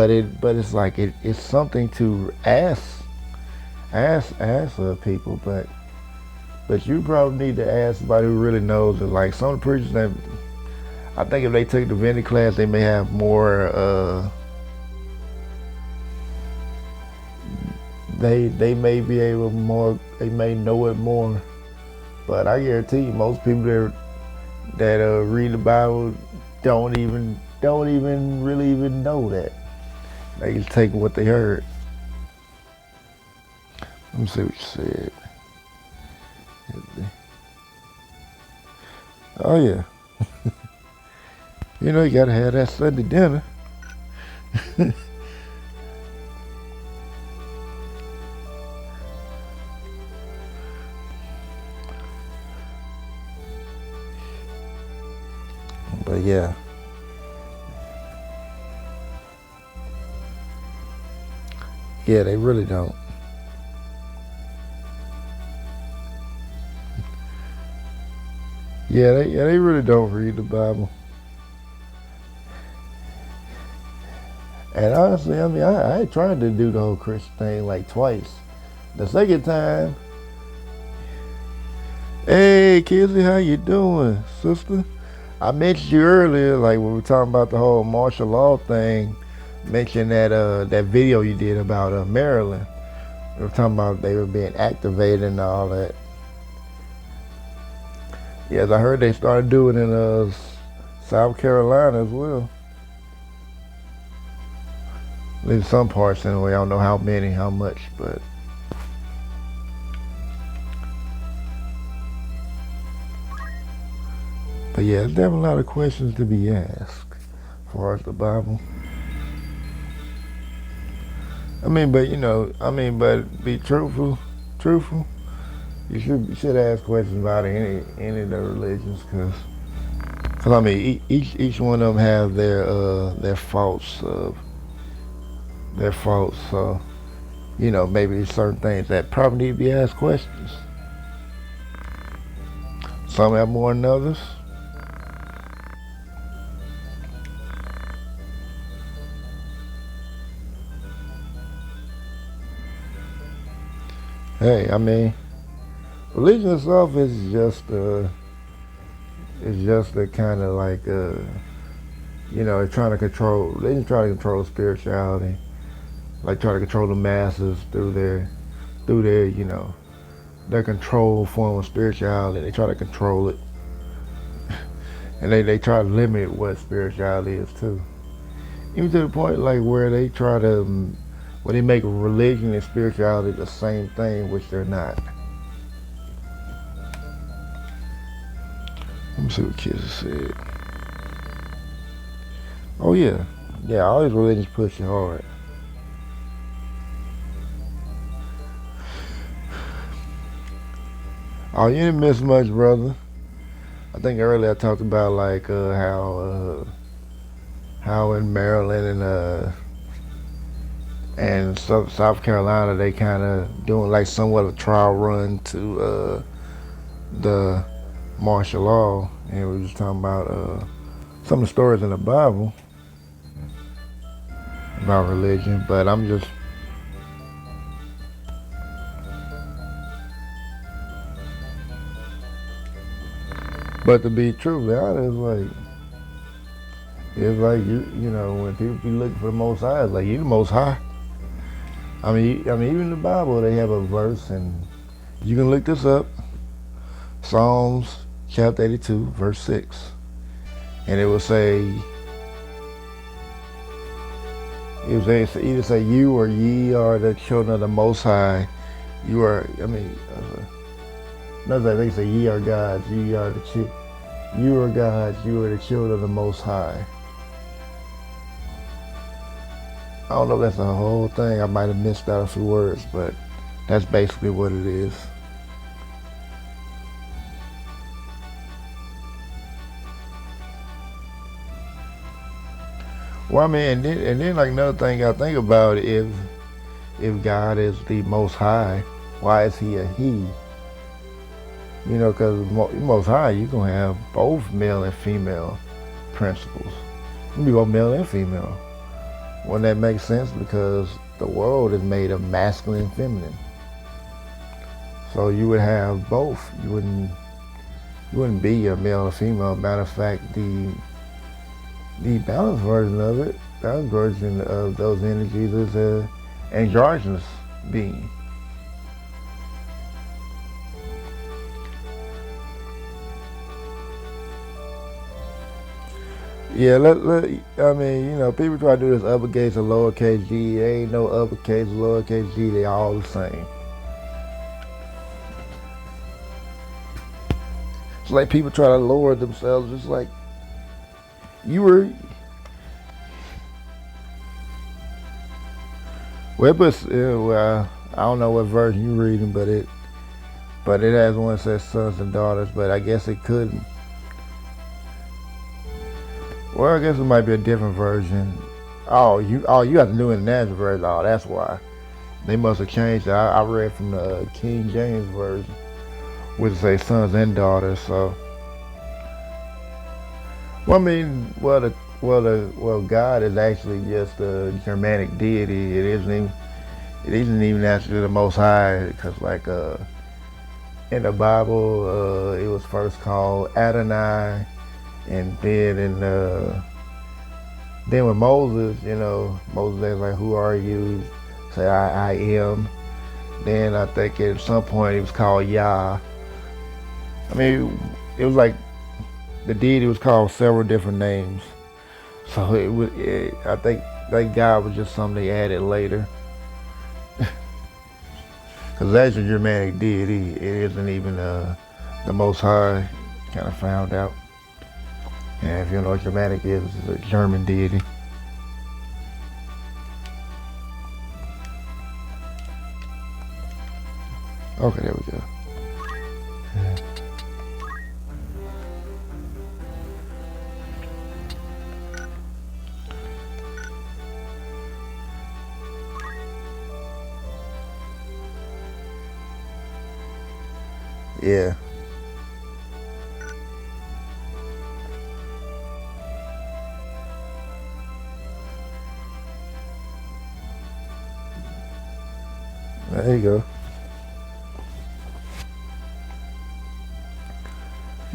it's like it's something to ask people, but you probably need to ask somebody who really knows it. Like some of the preachers that I think if they took the divinity class, they may have more. They may be able more. They may know it more. But I guarantee you, most people that read the Bible don't even really even know that. They just take what they heard. Let me see what you said. Oh yeah. You know you gotta have that Sunday dinner. But yeah. Yeah, they really don't. They really don't read the Bible. And honestly, I mean, I tried to do the whole Christian thing like twice. The second time, hey, Kizzy, how you doing, sister? I mentioned you earlier, like when we were talking about the whole martial law thing. Mentioned that video you did about Maryland. We were talking about they were being activated and all that. Yes, I heard they started doing it in South Carolina as well. At least some parts anyway. I don't know how many, how much, but. But yeah, there's definitely a lot of questions to be asked as far as the Bible. I mean, but be truthful. You should ask questions about any of the religions, cause I mean, each one of them have their faults. Their faults. So maybe there's certain things that probably need to be asked questions. Some have more than others. Hey, I mean, religion itself is just a kind of like it's trying to control. Religion trying to control spirituality, like try to control the masses through their their control form of spirituality. They try to control it, and they try to limit what spirituality is too. Even to the point like where they try to where they make religion and spirituality the same thing, which they're not. Let me see what kids said. Oh yeah, all these religions push you hard. Oh, you didn't miss much, brother. I think earlier I talked about like how in Maryland and South Carolina they kind of doing like somewhat of a trial run to the martial law, and we were just talking about some of the stories in the Bible about religion, but but to be truthfully honest, it's like when people be looking for the Most High, it's like you the Most High. I mean, even in the Bible they have a verse, and you can look this up. Psalms chapter 82, verse 6, and it will either say you or ye are the children of the Most High. You are. I mean, another they say ye are gods. You are gods. You are the children of the Most High. I don't know if that's the whole thing. I might have missed out a few words, but that's basically what it is. Well, I mean, and then like another thing I think about, if God is the Most High, why is He a He? Because Most High, you're gonna have both male and female principles. You can be both male and female. Wouldn't that make sense? Because the world is made of masculine and feminine. So you would have both. You wouldn't be a male or female. Matter of fact, The balanced version of it, balanced version of those energies is a androgynous being. Yeah, I mean, people try to do this uppercase and lowercase g. There ain't no uppercase, lowercase g. They all the same. It's like people try to lower themselves. It's like you were. Well, I don't know what version you're reading, but it has one that says sons and daughters. But I guess it couldn't. Well, I guess it might be a different version. Oh, you have the New International version. Oh, that's why. They must have changed it. I read from the King James version, which say sons and daughters. So, well, I mean, God is actually just a Germanic deity. It isn't even actually the Most High, because like in the Bible, it was first called Adonai, and then with Moses, Moses was like, "Who are you?" Say, "I am." Then I think at some point it was called Yah. I mean, it was like the deity was called several different names. So I think that God was just something they added later. Because that's a Germanic deity. It isn't even the Most High. Kind of found out. And if you know what Germanic is, it's a German deity. Okay, there we go. Yeah. There you go.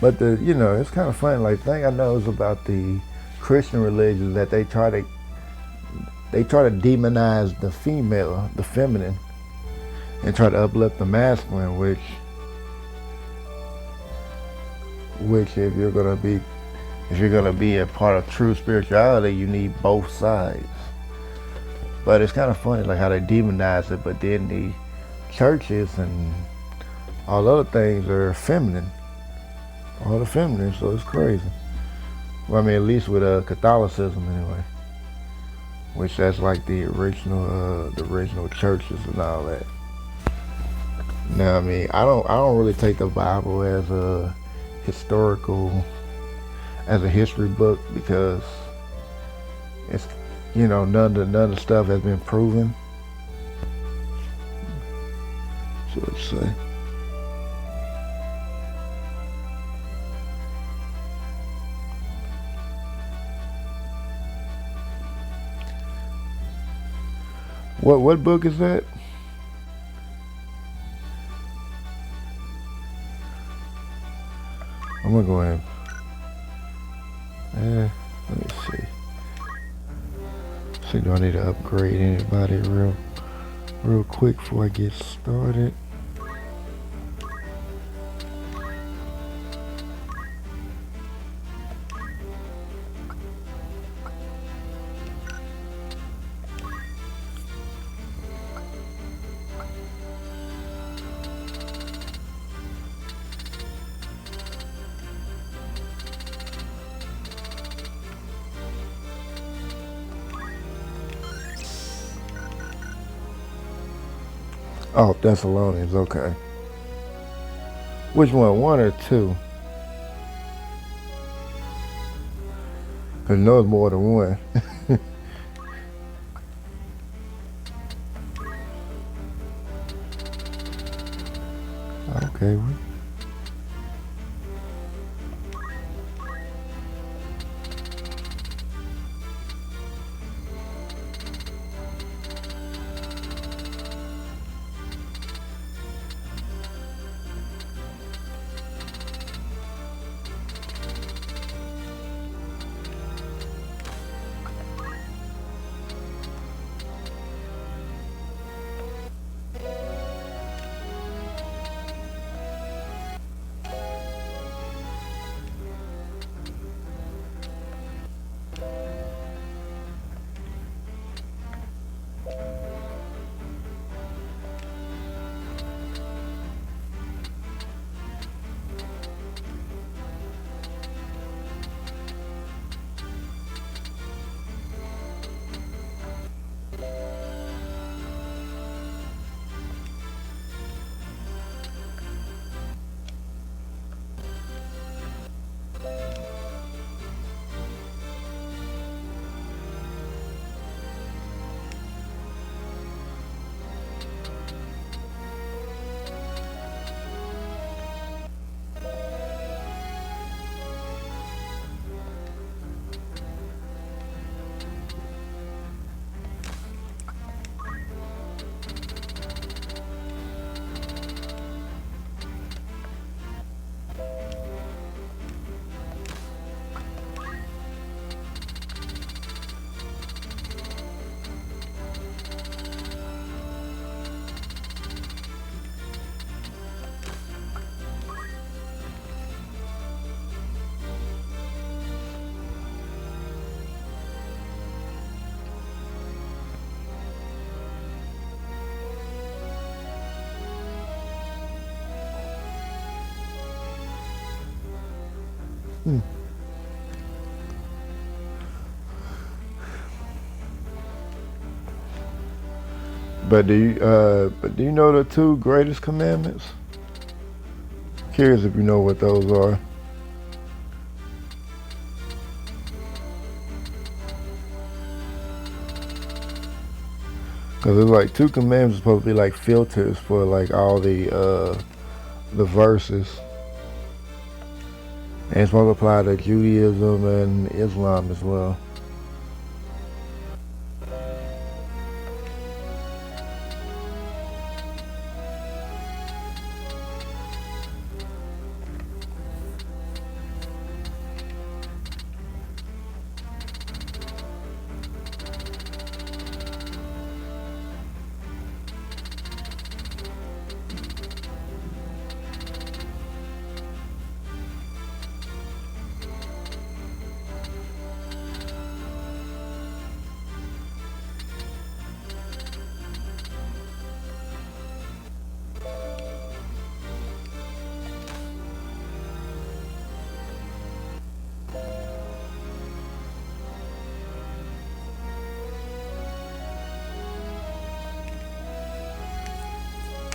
But it's kind of funny. Like, thing I know is about the Christian religions that they try to demonize the female, the feminine, and try to uplift the masculine. Which if you're gonna be a part of true spirituality, you need both sides. But it's kind of funny, like how they demonize it, but then the churches and all other things are feminine, all the feminine. So it's crazy. Well, I mean, at least with Catholicism anyway, which that's like the original churches and all that. Now, I mean, I don't really take the Bible as a history book, because it's none of the stuff has been proven. So let's say. What book is that? I'm gonna go ahead. Let me see. See, do I need to upgrade anybody real quick before I get started? Oh, Thessalonians, okay. Which one or two? Because no, it's more than one. Okay. Hmm. But do you know the two greatest commandments? Curious if you know what those are. Cause it's like two commandments supposed to be like filters for like all the verses, and it's supposed to apply to Judaism and Islam as well.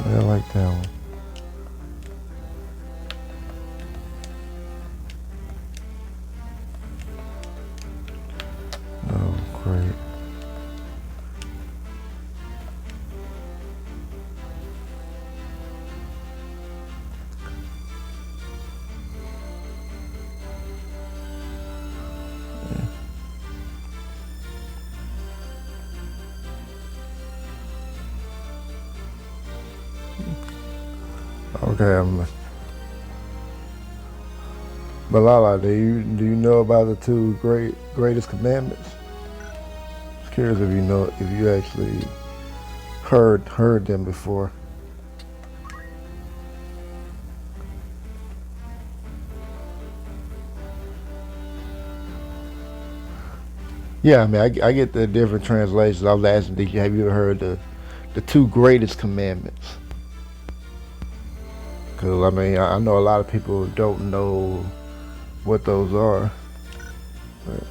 I like that one. Oh, great. Okay, Malala, do you know about the two greatest commandments? Just curious if you know if you actually heard them before. Yeah, I mean, I get the different translations. I was asking, have you ever heard the two greatest commandments? Because I mean, I know a lot of people don't know what those are. But,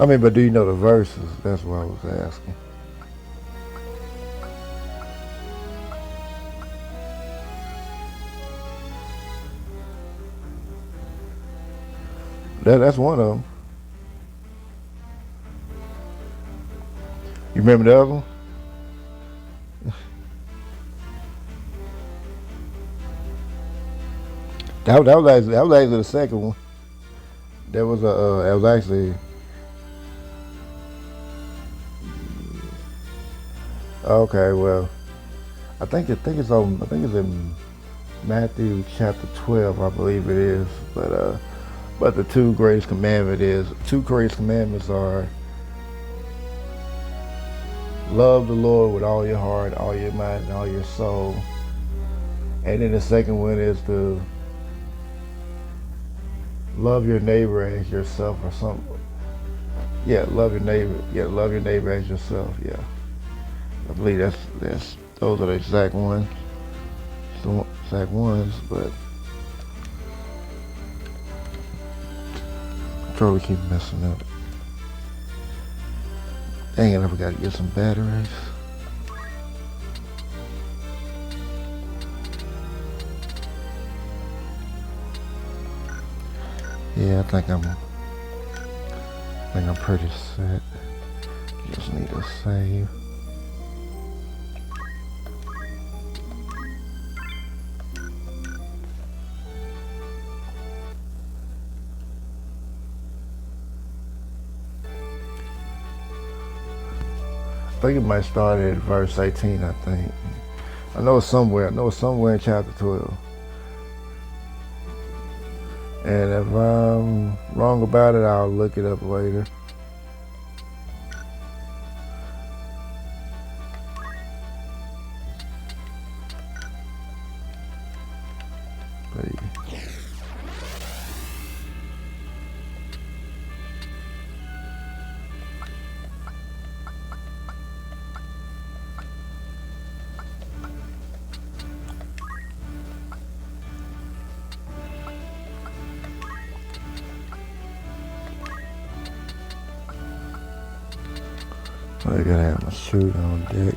I mean, but do you know the verses? That's what I was asking. That's one of them. You remember the other one? That was actually the second one. That was actually okay. Well, I think it's in Matthew chapter 12, I believe it is. But the two greatest commandments are love the Lord with all your heart, all your mind, and all your soul. And then the second one is to love your neighbor as yourself or something. Yeah, love your neighbor. Yeah, love your neighbor as yourself. Yeah, I believe that's those are the exact ones. The exact ones, but controller keep messing up. Dang it, I forgot to get some batteries. Yeah, I think I'm pretty set. Just need to save. I think it might start at verse 18, I think. I know it's somewhere. I know it's somewhere in chapter 12. And if I'm wrong about it, I'll look it up later. But I gotta have my shoot on deck.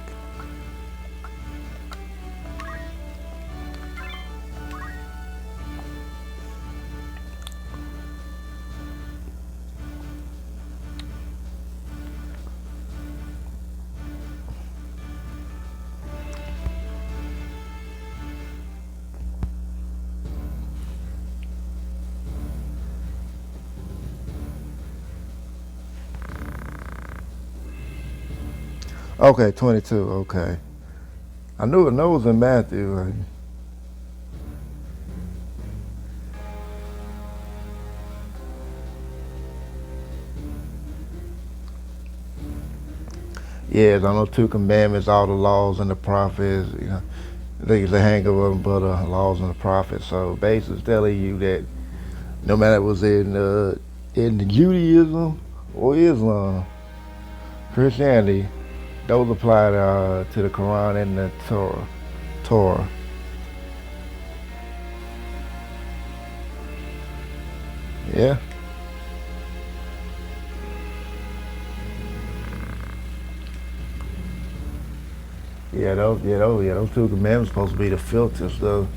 Okay, 22. Okay, I knew it was in Matthew. Yeah, I know two commandments, all the laws and the prophets. They used to hang over them, but the laws and the prophets. So basically, it's telling you that no matter it was in Judaism or Islam, Christianity, those apply to the Quran and the Torah. Torah. Yeah. Those two commandments supposed to be the filters, though.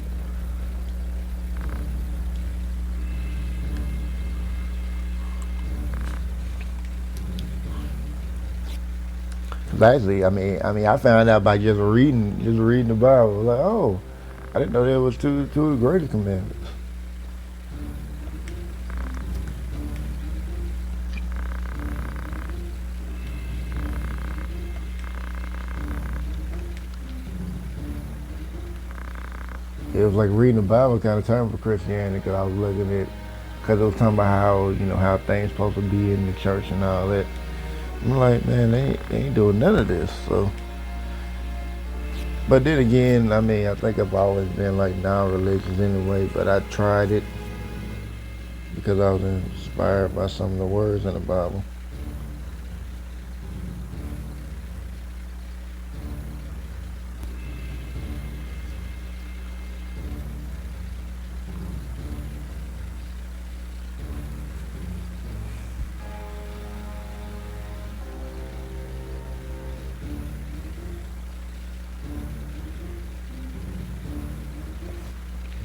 Actually, I found out by just reading the Bible. Like, oh, I didn't know there was two of the greatest commandments. It was like reading the Bible kind of term for Christianity because I was looking at, because it was talking about how how things supposed to be in the church and all that. I'm like, man, they ain't doing none of this. So, but then again, I think I've always been like non-religious anyway. But I tried it because I was inspired by some of the words in the Bible.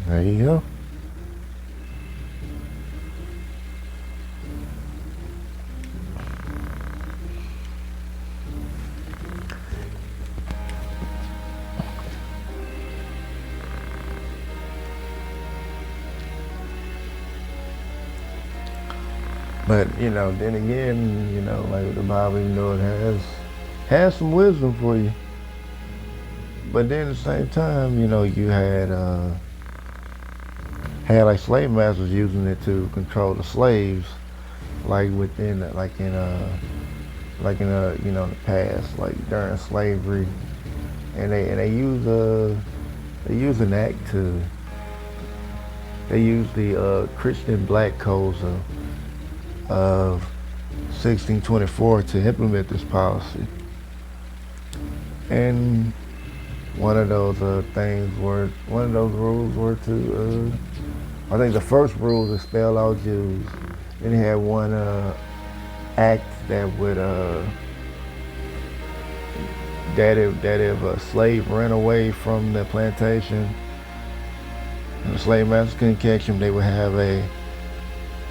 There you go. But then again, like the Bible, it has some wisdom for you. But then at the same time, you had like slave masters using it to control the slaves, like in the past, like during slavery, and they use an act to they use the Christian Black Codes of 1624 to implement this policy. And one of those rules were to I think the first rule was to expel all Jews. Then he had one act that would that if a slave ran away from the plantation and the slave masters couldn't catch him, they would have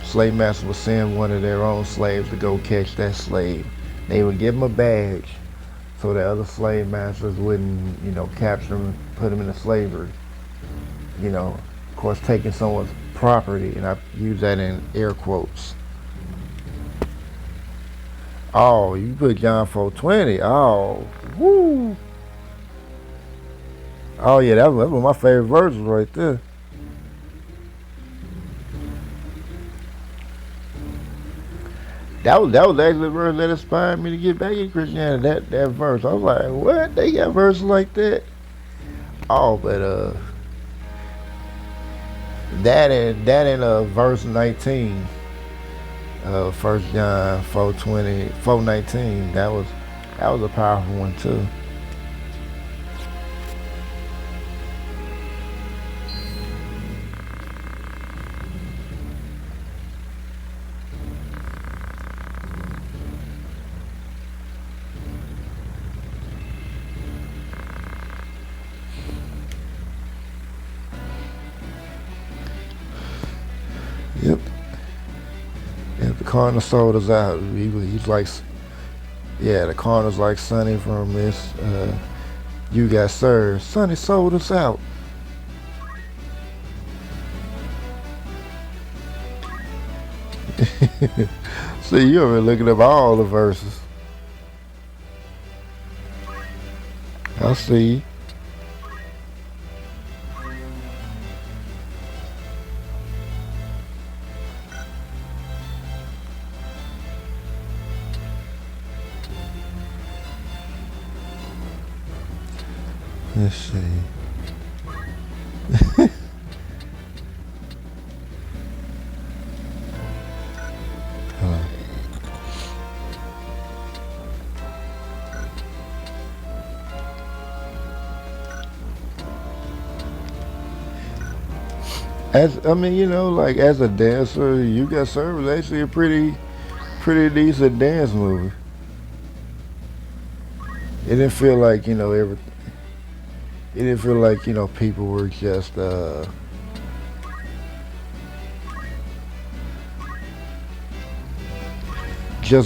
slave master would send one of their own slaves to go catch that slave. They would give him a badge so that other slave masters wouldn't, capture him, put him into slavery. Of course, taking someone's property, and I use that in air quotes. Oh, you put John 4:20. Oh, woo. Oh yeah, that's one of my favorite verses right there. That was actually the verse that inspired me to get back in Christianity. That verse, I was like, what? They got verses like that? Oh, but that in verse 19, 1 John 4:20, 4:19. That was a powerful one too. Cardinal sold us out. He's like, yeah, the Cardinals like Sonny from this. You got served. Sonny sold us out. See, you ever looking up all the verses. I see. Let's see. Huh. As I mean, like as a dancer, You Got Served was actually a pretty decent dance movie. It didn't feel like It didn't feel like people were just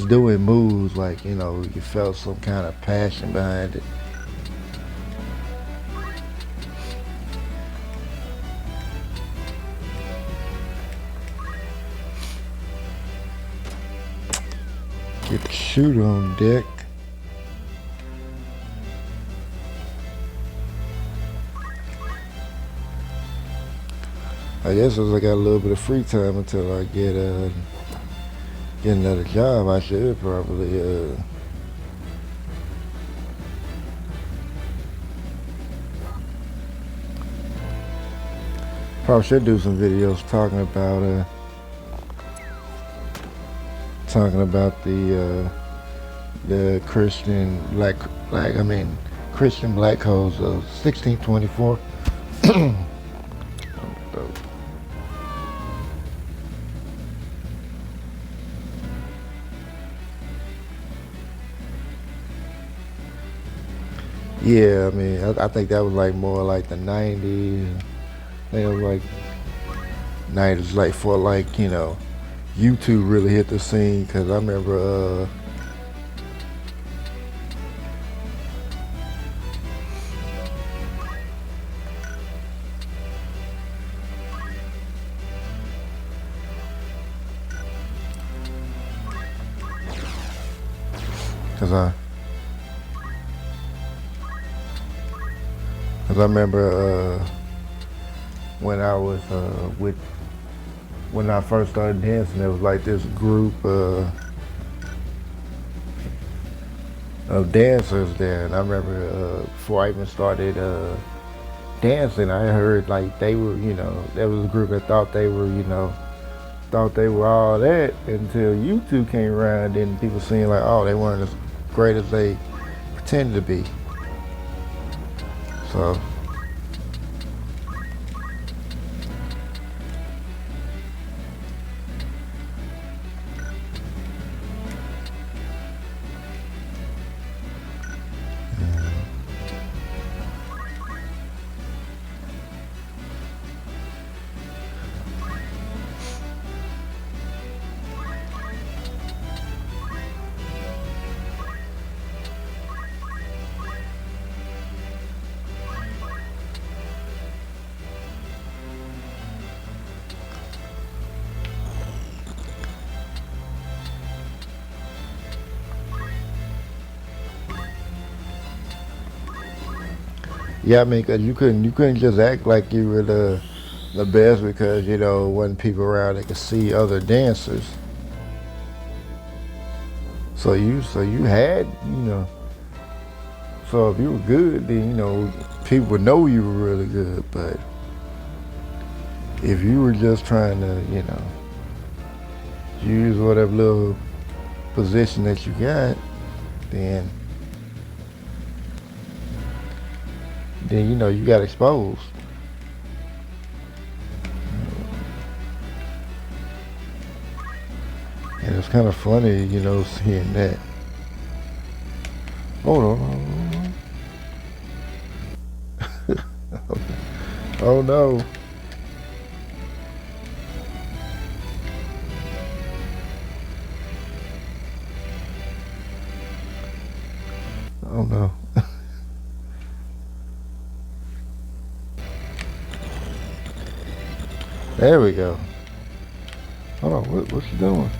doing moves. Like you felt some kind of passion behind it. Get the shooter on deck. I guess as I got a little bit of free time until I get another job, I should probably should do some videos talking about the Christian black codes of 1624. Yeah, I think that was like more like the 90s. I think it was like 90s, like for YouTube really hit the scene. Cause I remember, cause I, cause I remember when I was when I first started dancing, there was like this group of dancers there, and I remember before I even started dancing, I heard like they were, there was a group that thought they were all that until YouTube came around and people seeing like, oh, they weren't as great as they pretended to be. So. Yeah, 'cause you couldn't just act like you were the best because wasn't people around that could see other dancers. So you had So if you were good, then people would know you were really good. But if you were just trying to use whatever little position that you got, then you got exposed. And it's kind of funny, seeing that. Hold on. Oh no. Oh no. There we go. Hold on, what's she doing?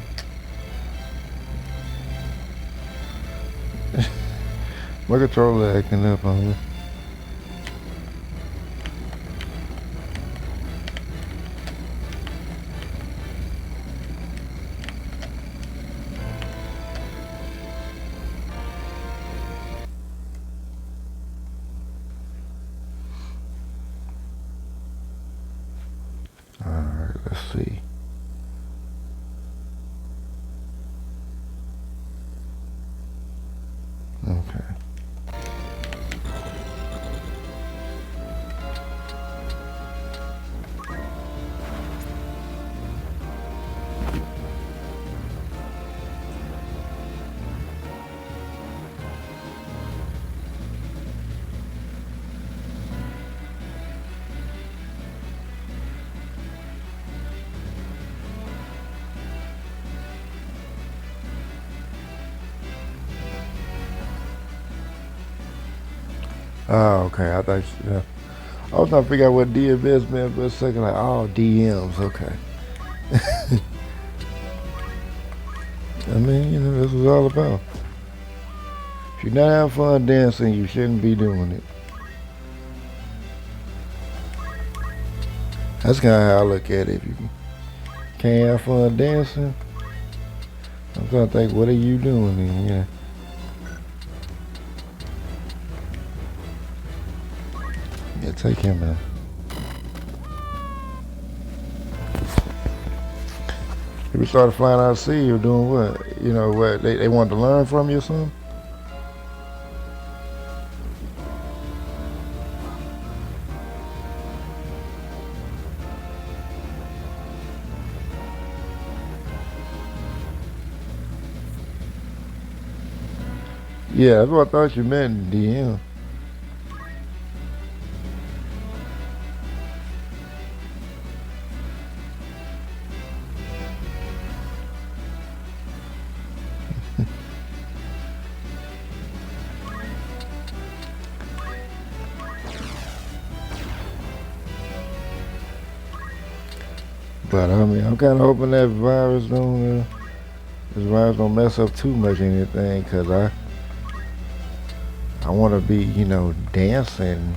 My controller acting up on me. Alright, let's see. Okay. Oh, okay. I thought yeah. I was trying to figure out what DMS meant for a second. Like, oh, DMs. Okay. I mean, this is all about. If you're not having fun dancing, you shouldn't be doing it. That's kind of how I look at it. If you can't have fun dancing, I'm trying to think, what are you doing then? Yeah. Yeah, take him out. People started flying out to sea or doing what? What? They wanted to learn from you or something? Yeah, that's what I thought you meant, DM. But I mean, I'm kind of hoping that this virus don't mess up too much anything, cause I want to be, dancing,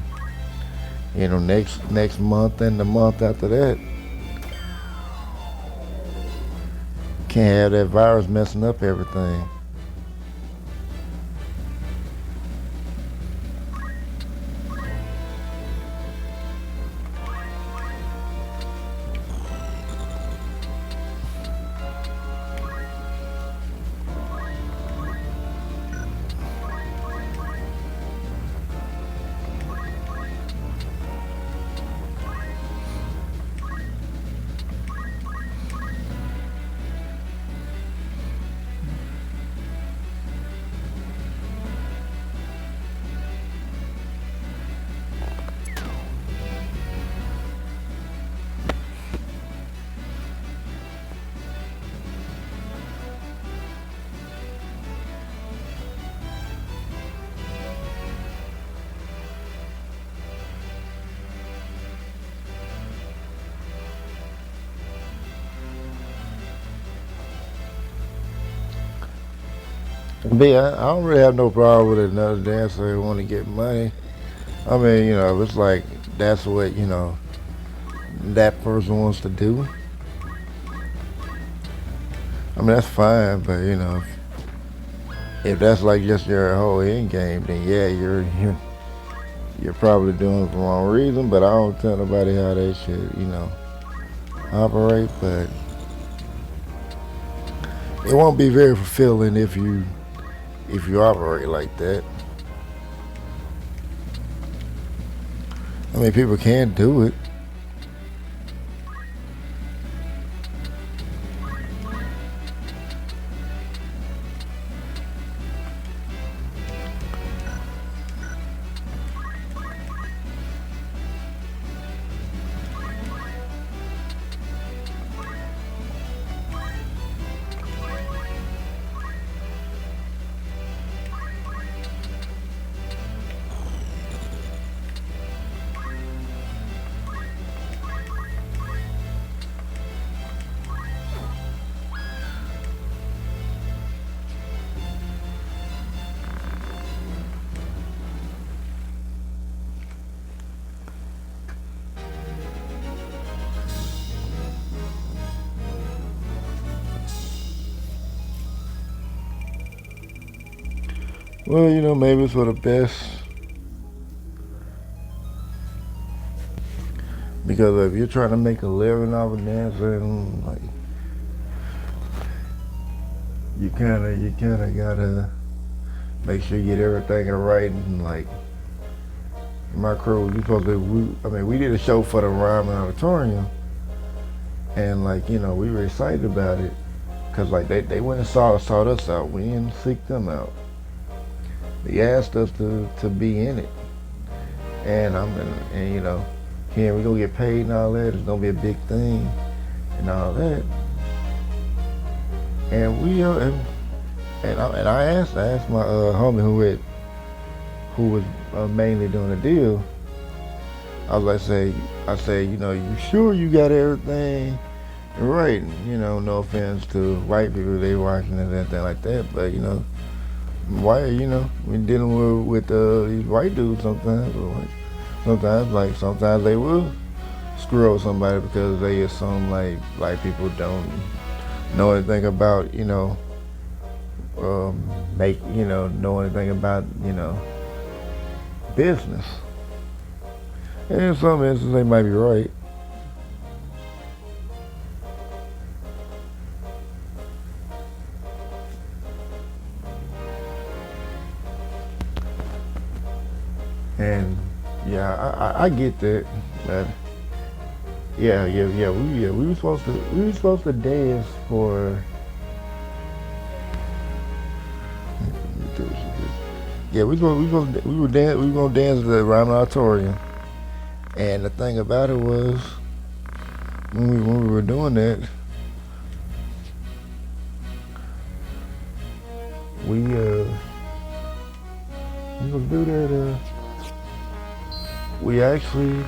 next month and the month after that. Can't have that virus messing up everything. I don't really have no problem with another dancer who want to get money. I mean, if it's like that's what that person wants to do. I mean, that's fine, but if that's like just your whole end game, then yeah, you're probably doing it for the wrong reason. But I don't tell nobody how they should, operate. But it won't be very fulfilling if you operate like that. I mean, people can do it. Well, maybe it's for the best. Because if you're trying to make a living off of dancing, like you kinda gotta make sure you get everything in writing. Like my crew, we did a show for the Ryman Auditorium, and we were excited about it, cause like they went and sought us out. We didn't seek them out. They asked us to be in it, and here we gonna get paid and all that. It's gonna be a big thing and all that. And I asked my homie who was mainly doing the deal. I was like, I say, you sure you got everything right? No offense to white people, they watching and anything like that, but why, we dealing with these white dudes sometimes. Sometimes they will screw up somebody because they assume like black people don't know anything about know anything about business. And in some instances they might be right. And yeah, I get that, but we were supposed to dance for. Yeah, we were gonna dance at the Ryman Auditorium, and the thing about it was when we were doing that, we gonna do that. We actually,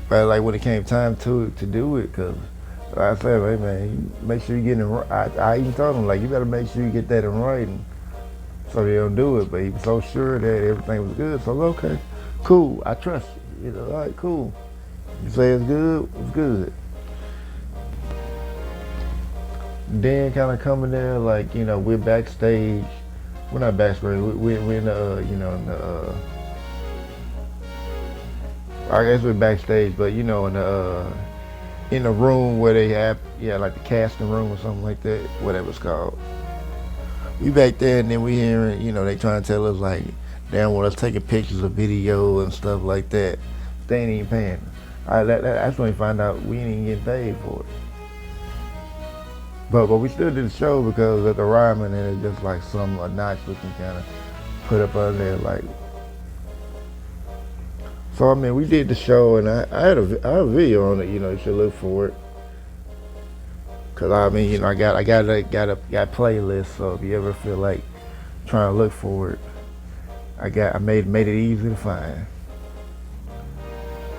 but like when it came time to do it, cause like I said, hey man, make sure you get it. I even told him like you better make sure you get that in writing, so they don't do it. But he was so sure that everything was good, so I was okay, cool. I trust you. All right, cool. You say it's good, it's good. Then kind of coming there, like we're backstage. We're not backstage. We're in the in the. I guess we're backstage, but in the room where they have like the casting room or something like that, whatever it's called. We back there and then we hearing they trying to tell us like they don't want us taking pictures of video and stuff like that. They ain't even paying. That's when we find out we ain't even getting paid for it. But we still did the show because at the Ryman and it's just like some a notch we can kind of put up under there like. So I mean, we did the show, and I had a video on it. You should look for it. Cause I mean, I got a playlist. So if you ever feel like trying to look for it, I made it easy to find.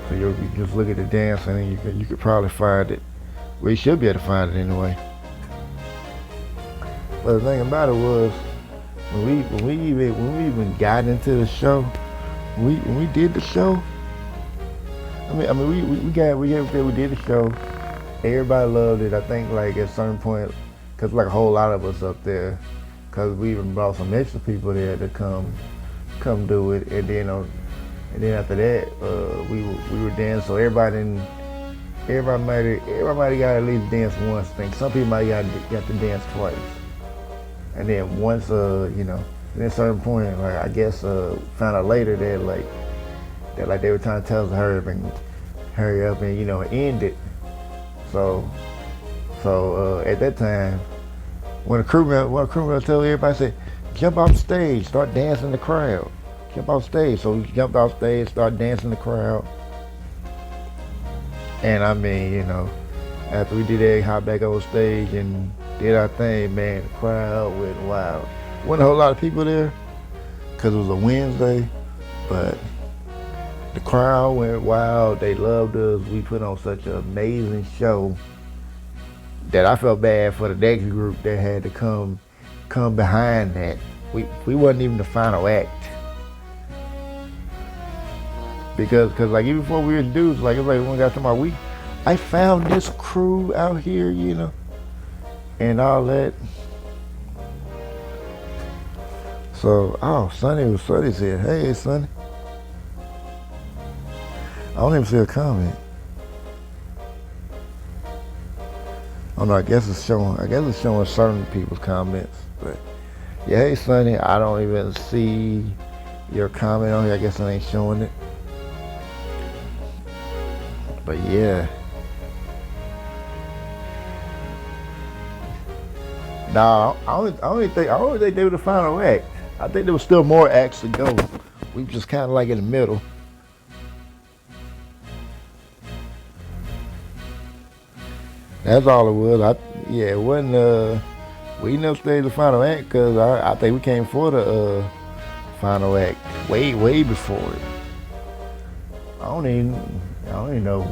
So you just look at the dance, and you could probably find it. Well, you should be able to find it anyway. But the thing about it was, when we even got into the show, when we did the show. I mean, we did the show. Everybody loved it. I think like at a certain point, cause like a whole lot of us up there, cause we even brought some extra people there to come do it, and then after that, we were dancing. So everybody might got at least dance once. I think some people might got to dance twice, and then once at a certain point, like I guess found out later that like they were trying to tell us to hurry up and end it. So at that time, when a crew member told everybody, said, jump off stage, start dancing in the crowd. Jump off stage. So we jumped off stage, started dancing in the crowd. And I mean, after we did that, hopped back on stage and did our thing, man, the crowd went wild. Wasn't a whole lot of people there because it was a Wednesday, but the crowd went wild. They loved us. We put on such an amazing show that I felt bad for the next group that had to come behind that. We wasn't even the final act because like even before we were dudes, like it was like when we got to my I found this crew out here, and all that. So, oh, Sonny said, hey, Sonny. I don't even see a comment. Oh no, I guess it's showing certain people's comments. But yeah, hey, Sonny, I don't even see your comment on here. I guess I ain't showing it. But yeah. Nah, I don't think they were the final act. I think there was still more acts to go. We just kind of like in the middle. That's all it was. Yeah, it wasn't. We never stayed the final act because I think we came for the final act way before it. I don't even know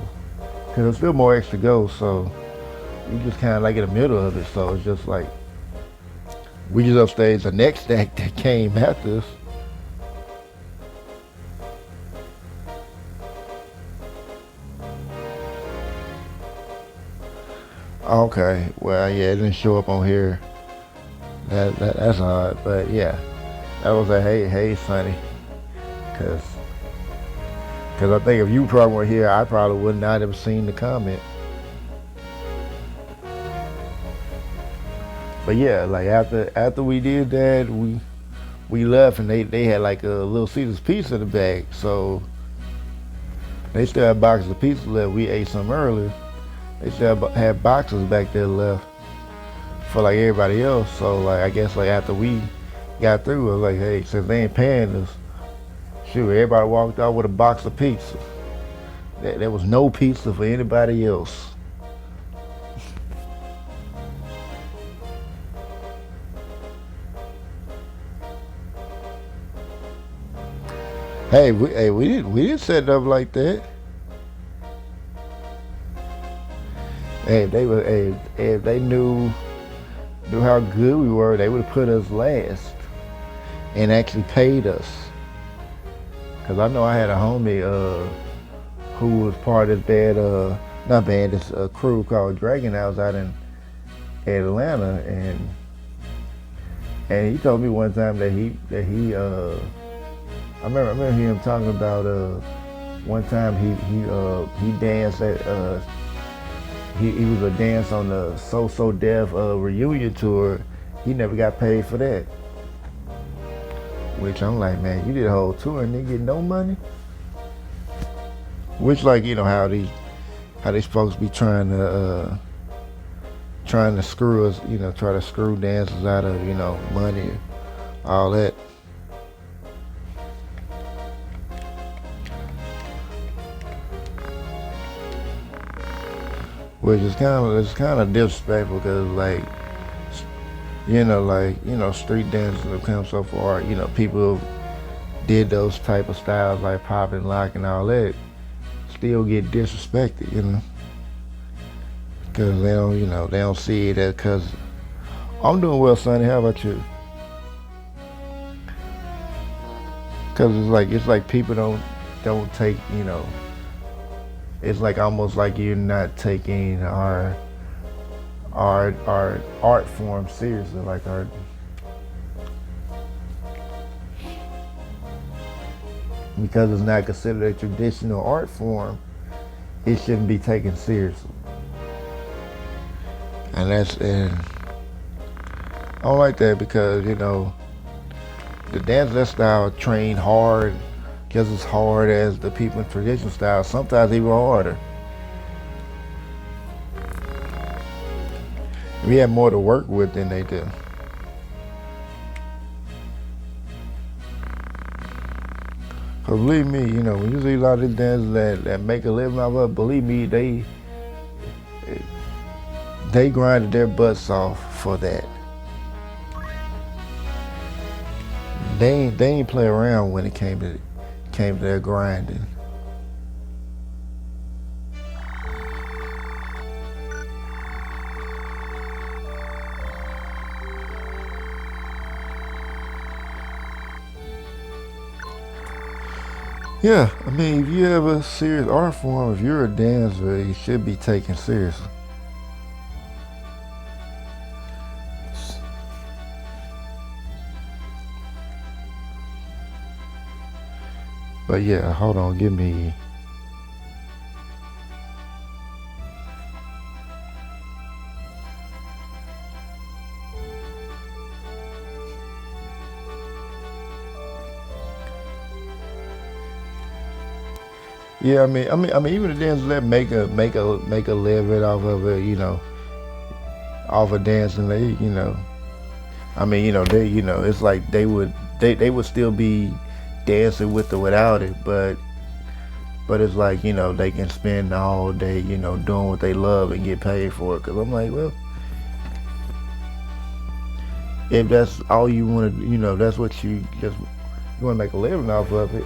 because there's still more acts to go. So we just kind of like in the middle of it. So it's just like we just upstaged the next act that came after us. Okay, well, yeah, it didn't show up on here. That's odd, but yeah, that was a hey, Sonny, cause I think if you probably were here, I probably would not have seen the comment. But yeah, like after we did that, we left and they had like a Little Caesar's pizza in the bag, so they still had boxes of pizza left. We ate some earlier. They still had boxes back there left for like everybody else. So like I guess like after we got through, I was like, hey, since they ain't paying us, shoot, everybody walked out with a box of pizza. There was no pizza for anybody else. Hey, we didn't set it up like that. Hey, if they knew how good we were, they would have put us last and actually paid us. Cause I know I had a homie who was part of this crew called Dragon House out in Atlanta, and he told me one time that I remember him talking about one time he danced at he was a dance on the So Def reunion tour. He never got paid for that. Which I'm like, man, you did a whole tour and didn't get no money. Which, like, you know how they supposed to be trying to screw us, try to screw dancers out of money, all that. Which is kind of disrespectful because street dancers have come so far. People who did those type of styles like pop and lock and all that still get disrespected, because they don't see it as because I'm doing well, Sonny. How about you? Because it's like people don't take it's like almost like you're not taking our art form seriously, like because it's not considered a traditional art form, it shouldn't be taken seriously. And I don't like that because the dance that style train hard just as hard as the people in traditional style, sometimes even harder. We have more to work with than they do. Cause believe me, when you see a lot of these dancers that make a living off of it, believe me, they grinded their butts off for that. They ain't play around when it came to their grinding. Yeah, I mean, if you have a serious art form, if you're a dancer, you should be taken seriously. But yeah, hold on, give me. Yeah, even the dancers that make a living off of it, off of dancing, it's like they would still be dancing with or without it, but it's like they can spend all day doing what they love and get paid for it. Cause I'm like, well, if that's all you want to, that's what you want to make a living off of it.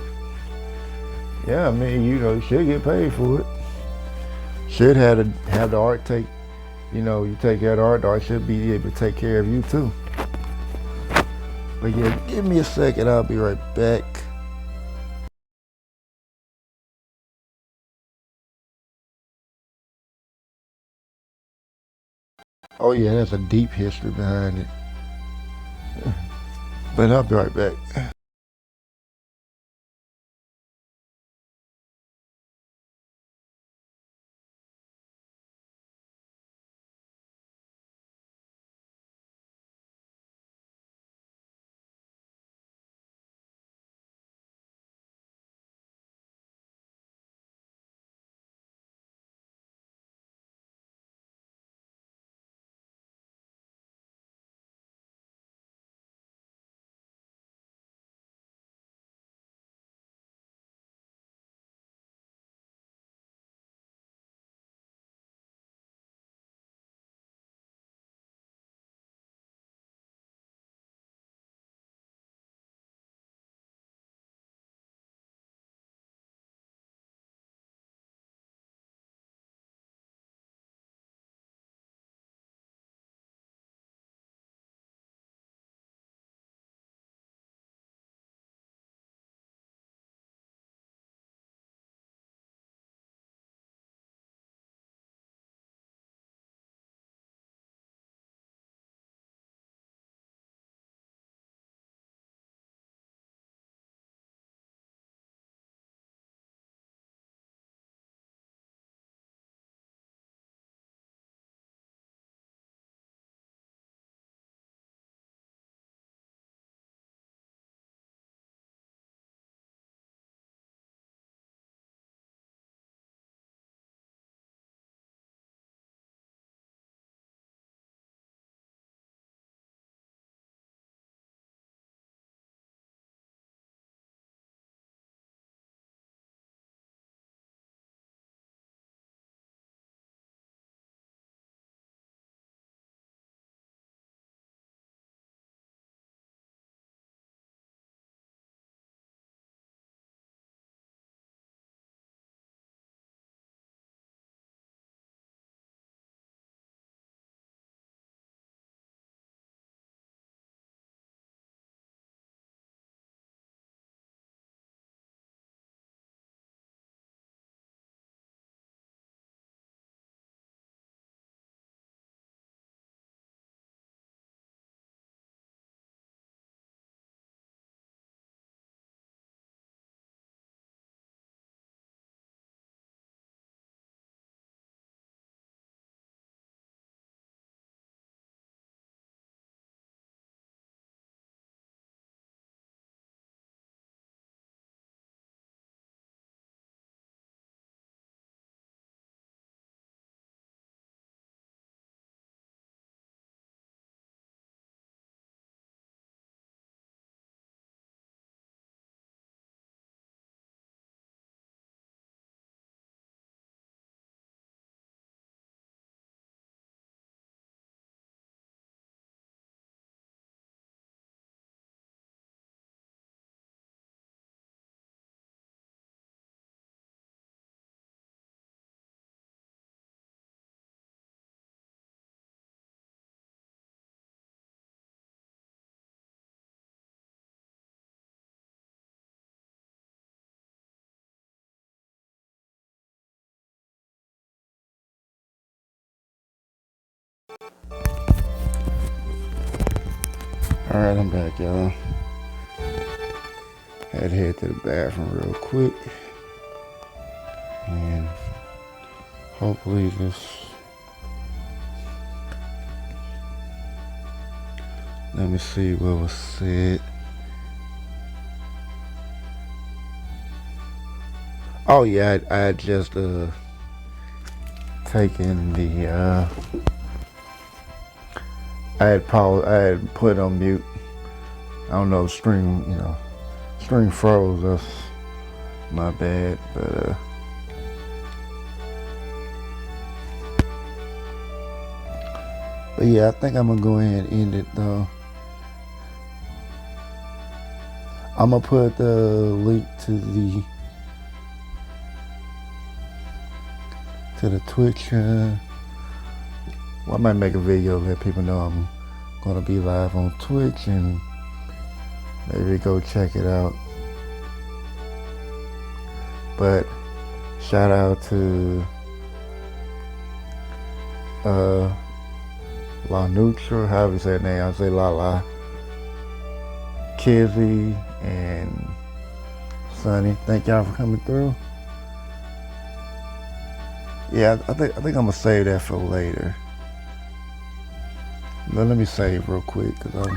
Yeah, you should get paid for it. Should have the art take, you take care of the art should be able to take care of you too. But yeah, give me a second, I'll be right back. Oh yeah, there's a deep history behind it. But I'll be right back. All right, I'm back, y'all. Had to head to the bathroom real quick. And hopefully this, let me see what was said. Oh yeah, I had just taken the I had put on mute. I don't know, stream froze. That's my bad, but yeah, I think I'm gonna go ahead and end it though. I'm gonna put the link to the Twitch. Well, I might make a video let people know I'm gonna be live on Twitch, and maybe go check it out. But shout out to La Nutra, however you say that name. I say La Kizzy and Sunny. Thank y'all for coming through. Yeah, I think I'm gonna save that for later. But let me save real quick because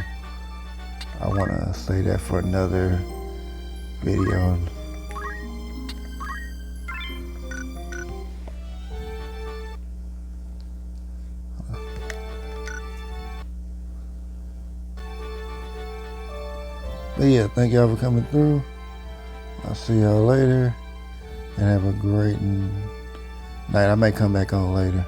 I wanna save that for another video. But yeah, thank y'all for coming through. I'll see y'all later, and have a great night. I may come back on later.